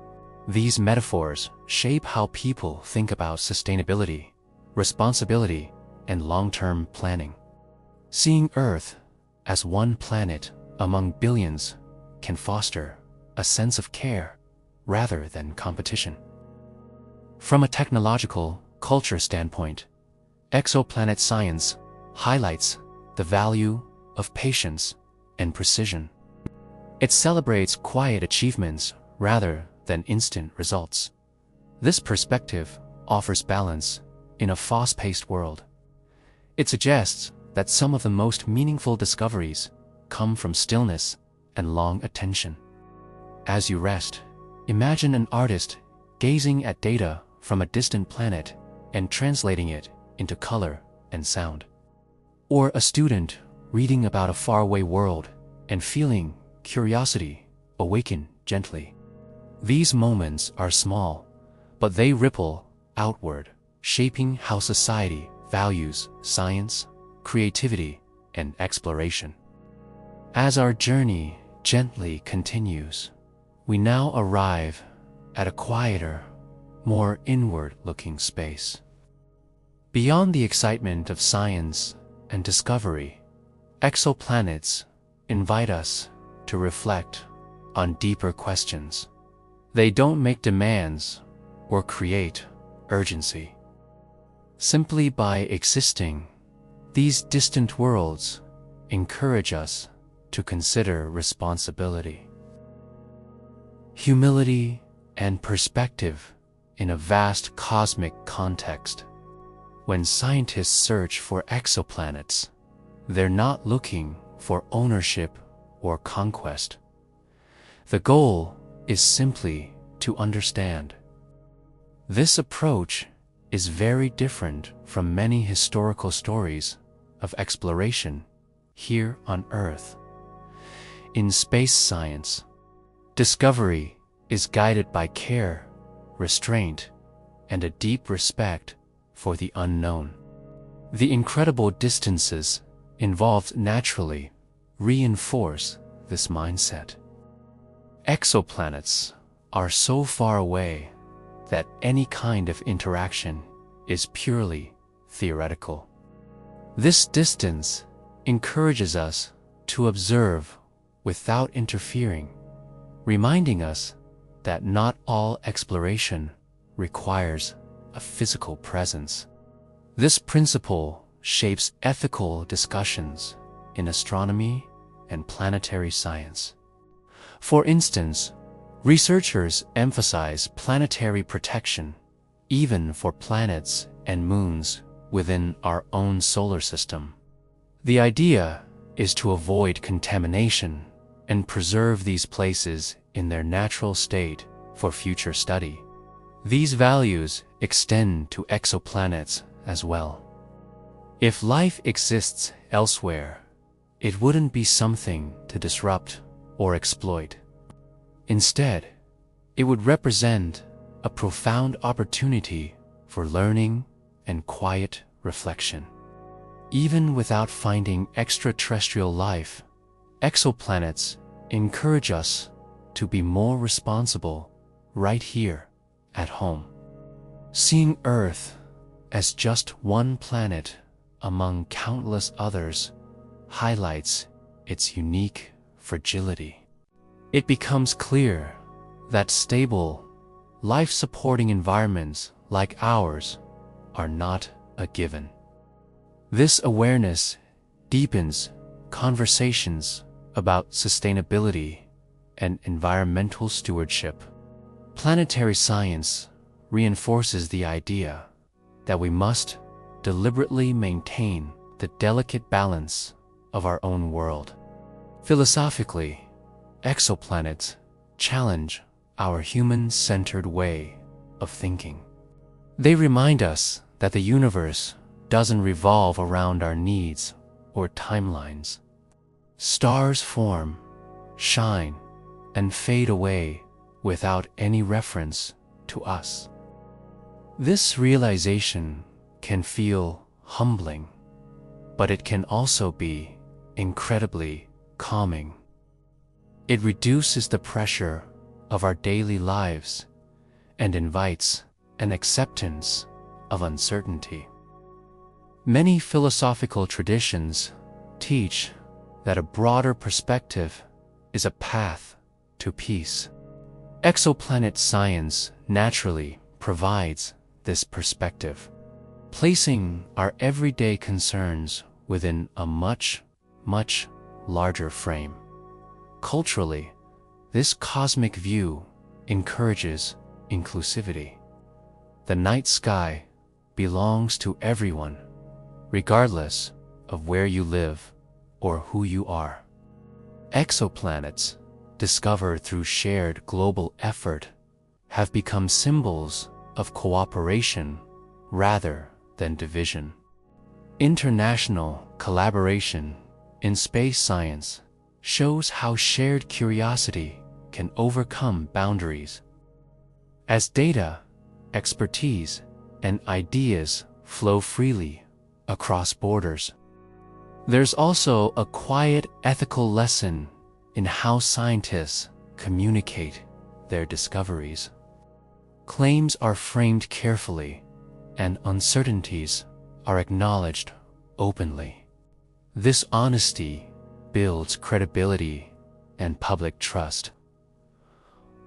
These metaphors shape how people think about sustainability, responsibility, and long-term planning. Seeing Earth as one planet among billions can foster a sense of care rather than competition. From a technological culture standpoint, exoplanet science highlights the value of patience and precision. It celebrates quiet achievements rather than instant results. This perspective offers balance in a fast-paced world. It suggests that some of the most meaningful discoveries come from stillness and long attention. As you rest, imagine an artist gazing at data from a distant planet and translating it into color and sound. Or a student reading about a faraway world and feeling curiosity awaken gently. These moments are small, but they ripple outward, shaping how society values science, creativity, and exploration. As our journey gently continues, we now arrive at a quieter, more inward-looking space. Beyond the excitement of science and discovery, exoplanets invite us to reflect on deeper questions. They don't make demands or create urgency. Simply by existing, these distant worlds encourage us to consider responsibility, humility, and perspective in a vast cosmic context. When scientists search for exoplanets, they're not looking for ownership or conquest. The goal is simply to understand. This approach is very different from many historical stories of exploration here on Earth. In space science, discovery is guided by care, restraint, and a deep respect for the unknown. The incredible distances involved naturally reinforce this mindset. Exoplanets are so far away that any kind of interaction is purely theoretical. This distance encourages us to observe without interfering, reminding us that not all exploration requires a physical presence. This principle shapes ethical discussions in astronomy and planetary science. For instance, researchers emphasize planetary protection even for planets and moons within our own solar system. The idea is to avoid contamination and preserve these places in their natural state for future study. These values extend to exoplanets as well. If life exists elsewhere, it wouldn't be something to disrupt or exploit. Instead, it would represent a profound opportunity for learning and quiet reflection. Even without finding extraterrestrial life, exoplanets encourage us to be more responsible right here at home. Seeing Earth as just one planet among countless others highlights its unique fragility. It becomes clear that stable, life-supporting environments like ours are not a given. This awareness deepens conversations about sustainability and environmental stewardship. Planetary science reinforces the idea that we must deliberately maintain the delicate balance of our own world. Philosophically, exoplanets challenge our human-centered way of thinking. They remind us that the universe doesn't revolve around our needs or timelines. Stars form, shine, and fade away without any reference to us. This realization can feel humbling, but it can also be incredibly calming. It reduces the pressure of our daily lives and invites an acceptance of uncertainty. Many philosophical traditions teach that a broader perspective is a path to peace. Exoplanet science naturally provides this perspective, placing our everyday concerns within a much larger frame. Culturally, this cosmic view encourages inclusivity. The night sky belongs to everyone, regardless of where you live or who you are. Exoplanets, discovered through shared global effort, have become symbols of cooperation rather than division. International collaboration in space science shows how shared curiosity can overcome boundaries. As data, expertise, and ideas flow freely across borders, there's also a quiet ethical lesson in how scientists communicate their discoveries. Claims are framed carefully, and uncertainties are acknowledged openly. This honesty builds credibility and public trust,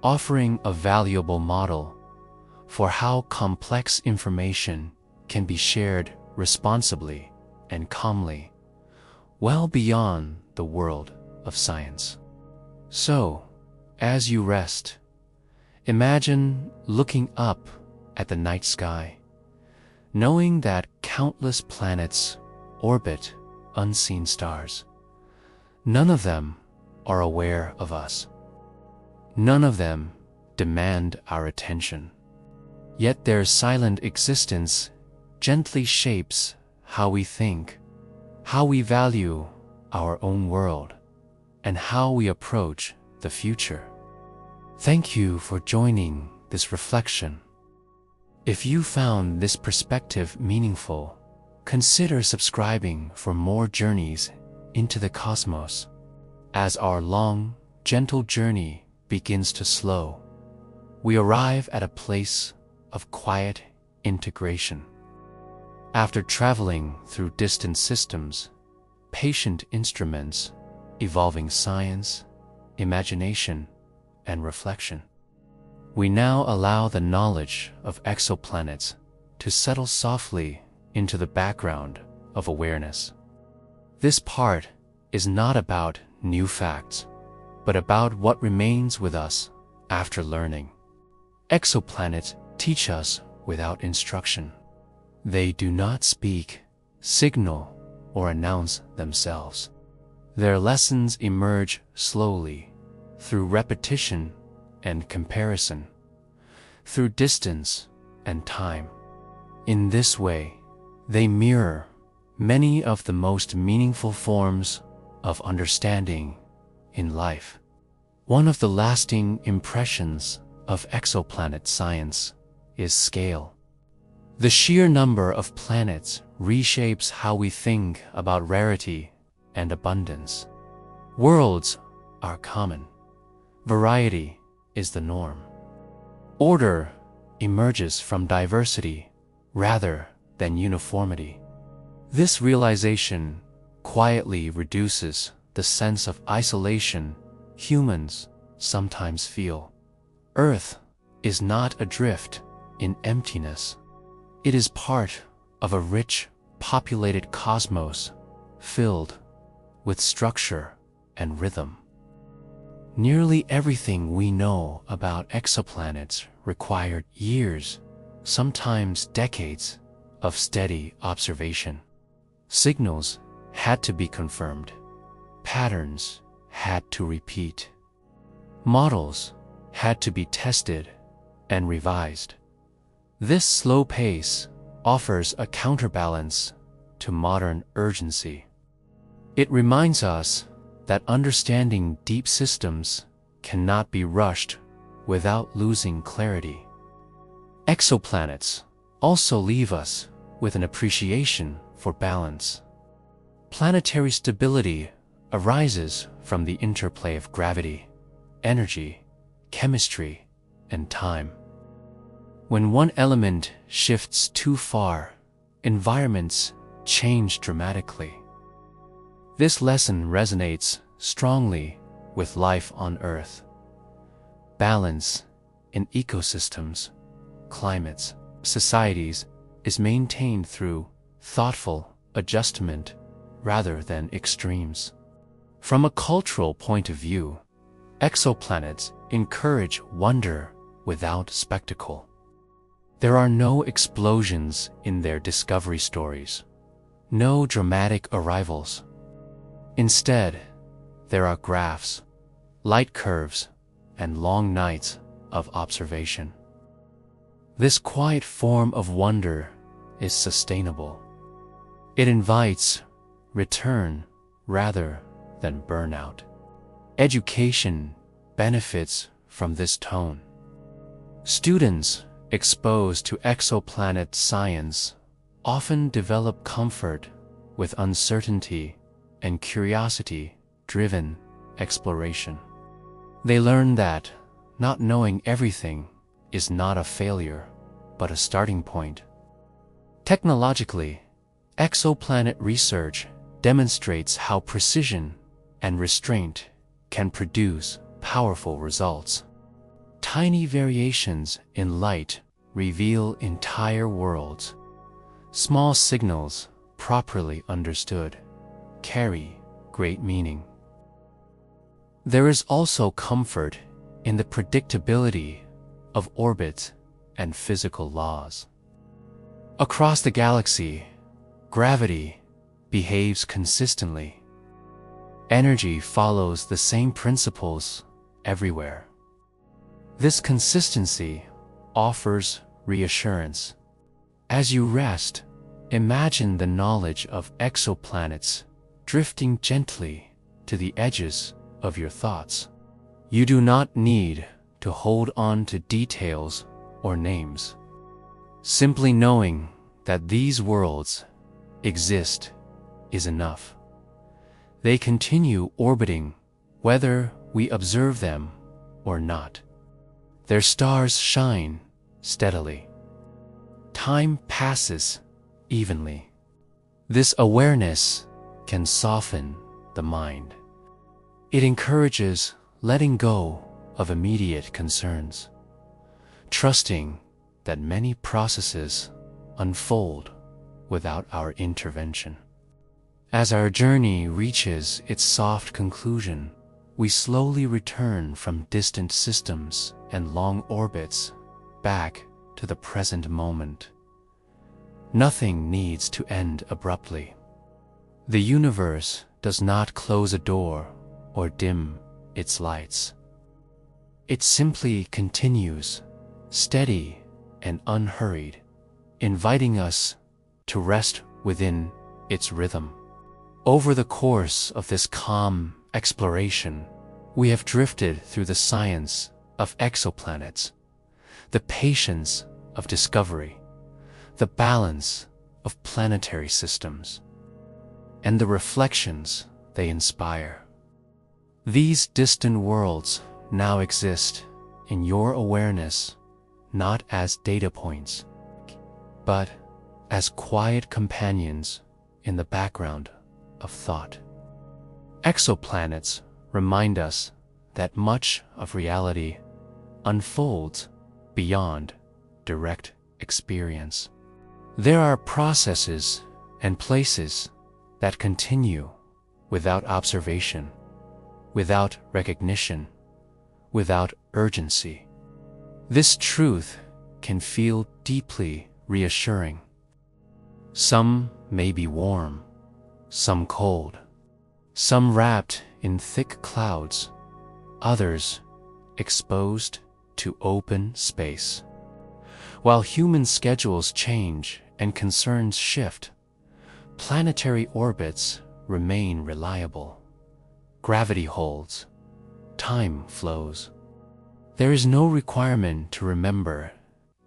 offering a valuable model for how complex information can be shared responsibly and calmly, well beyond the world of science. So, as you rest, imagine looking up at the night sky, knowing that countless planets orbit unseen stars. None of them are aware of us. None of them demand our attention. Yet their silent existence gently shapes how we think, how we value our own world, and how we approach the future. Thank you for joining this reflection. If you found this perspective meaningful, consider subscribing for more journeys into the cosmos. As our long, gentle journey begins to slow, we arrive at a place of quiet integration. After traveling through distant systems, patient instruments, evolving science, imagination, and reflection, we now allow the knowledge of exoplanets to settle softly into the background of awareness. This part is not about new facts, but about what remains with us after learning. Exoplanets teach us without instruction. They do not speak, signal, or announce themselves. Their lessons emerge slowly, through repetition and comparison, through distance and time. In this way, they mirror many of the most meaningful forms of understanding in life. One of the lasting impressions of exoplanet science is scale. The sheer number of planets reshapes how we think about rarity and abundance. Worlds are common. Variety is the norm. Order emerges from diversity rather than uniformity. This realization quietly reduces the sense of isolation humans sometimes feel. Earth is not adrift in emptiness. It is part of a rich, populated cosmos filled with structure and rhythm. Nearly everything we know about exoplanets required years, sometimes decades, of steady observation. Signals had to be confirmed. Patterns had to repeat. Models had to be tested and revised. This slow pace offers a counterbalance to modern urgency. It reminds us that understanding deep systems cannot be rushed without losing clarity. Exoplanets also leave us with an appreciation for balance. Planetary stability arises from the interplay of gravity, energy, chemistry, and time. When one element shifts too far, environments change dramatically. This lesson resonates strongly with life on Earth. Balance in ecosystems, climates, societies is maintained through thoughtful adjustment rather than extremes. From a cultural point of view, exoplanets encourage wonder without spectacle. There are no explosions in their discovery stories, no dramatic arrivals. Instead, there are graphs, light curves, and long nights of observation. This quiet form of wonder is sustainable. It invites return rather than burnout. Education benefits from this tone. Students exposed to exoplanet science often develop comfort with uncertainty and curiosity-driven exploration. They learn that not knowing everything is not a failure, but a starting point. Technologically, exoplanet research demonstrates how precision and restraint can produce powerful results. Tiny variations in light reveal entire worlds. Small signals, properly understood, carry great meaning. There is also comfort in the predictability of orbits and physical laws. Across the galaxy, gravity behaves consistently. Energy follows the same principles everywhere. This consistency offers reassurance. As you rest, imagine the knowledge of exoplanets drifting gently to the edges of your thoughts. You do not need to hold on to details or names. Simply knowing that these worlds exist is enough. They continue orbiting whether we observe them or not. Their stars shine steadily. Time passes evenly. This awareness can soften the mind. It encourages letting go of immediate concerns, trusting that many processes unfold without our intervention. As our journey reaches its soft conclusion, we slowly return from distant systems and long orbits back to the present moment. Nothing needs to end abruptly. The universe does not close a door or dim its lights. It simply continues, steady and unhurried, inviting us to rest within its rhythm. Over the course of this calm exploration, we have drifted through the science of exoplanets, the patience of discovery, the balance of planetary systems, and the reflections they inspire. These distant worlds now exist in your awareness, not as data points, but as quiet companions in the background of thought. Exoplanets remind us that much of reality unfolds beyond direct experience. There are processes and places that continue without observation, without recognition, without urgency. This truth can feel deeply reassuring. Some may be warm, some cold, some wrapped in thick clouds, others exposed to open space. While human schedules change and concerns shift, planetary orbits remain reliable. Gravity holds, time flows. There is no requirement to remember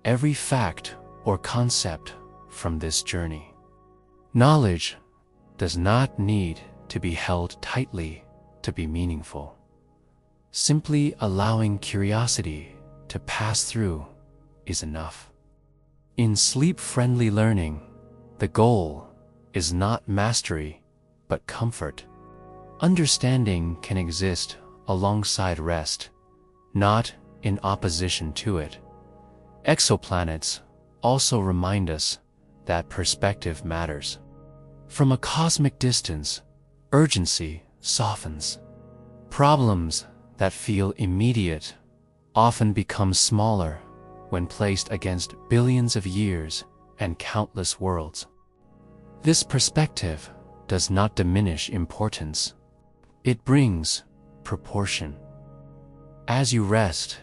every fact or concept from this journey. Knowledge does not need to be held tightly to be meaningful. Simply allowing curiosity to pass through is enough. In sleep-friendly learning, the goal is not mastery, but comfort. Understanding can exist alongside rest, not in opposition to it. Exoplanets also remind us that perspective matters. From a cosmic distance, urgency softens. Problems that feel immediate often become smaller when placed against billions of years and countless worlds. This perspective does not diminish importance. It brings proportion. As you rest,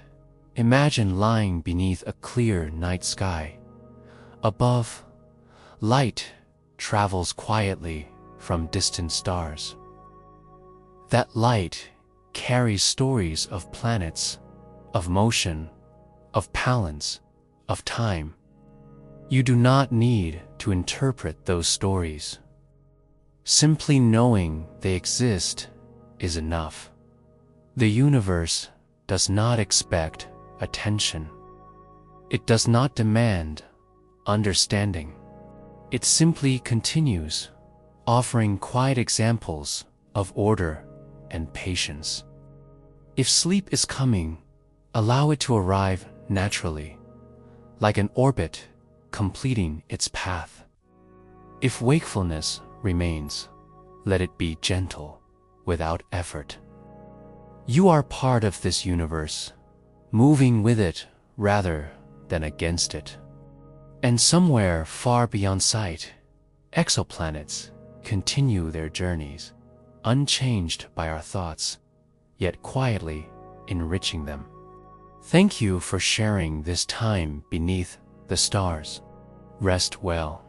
imagine lying beneath a clear night sky. Above, light travels quietly from distant stars. That light carries stories of planets, of motion, of balance, of time. You do not need to interpret those stories. Simply knowing they exist is enough. The universe does not expect attention. It does not demand understanding. It simply continues, offering quiet examples of order and patience. If sleep is coming, allow it to arrive naturally, like an orbit completing its path. If wakefulness remains, let it be gentle, without effort. You are part of this universe, moving with it rather than against it. And somewhere far beyond sight, exoplanets continue their journeys, unchanged by our thoughts, yet quietly enriching them. Thank you for sharing this time beneath the stars. Rest well.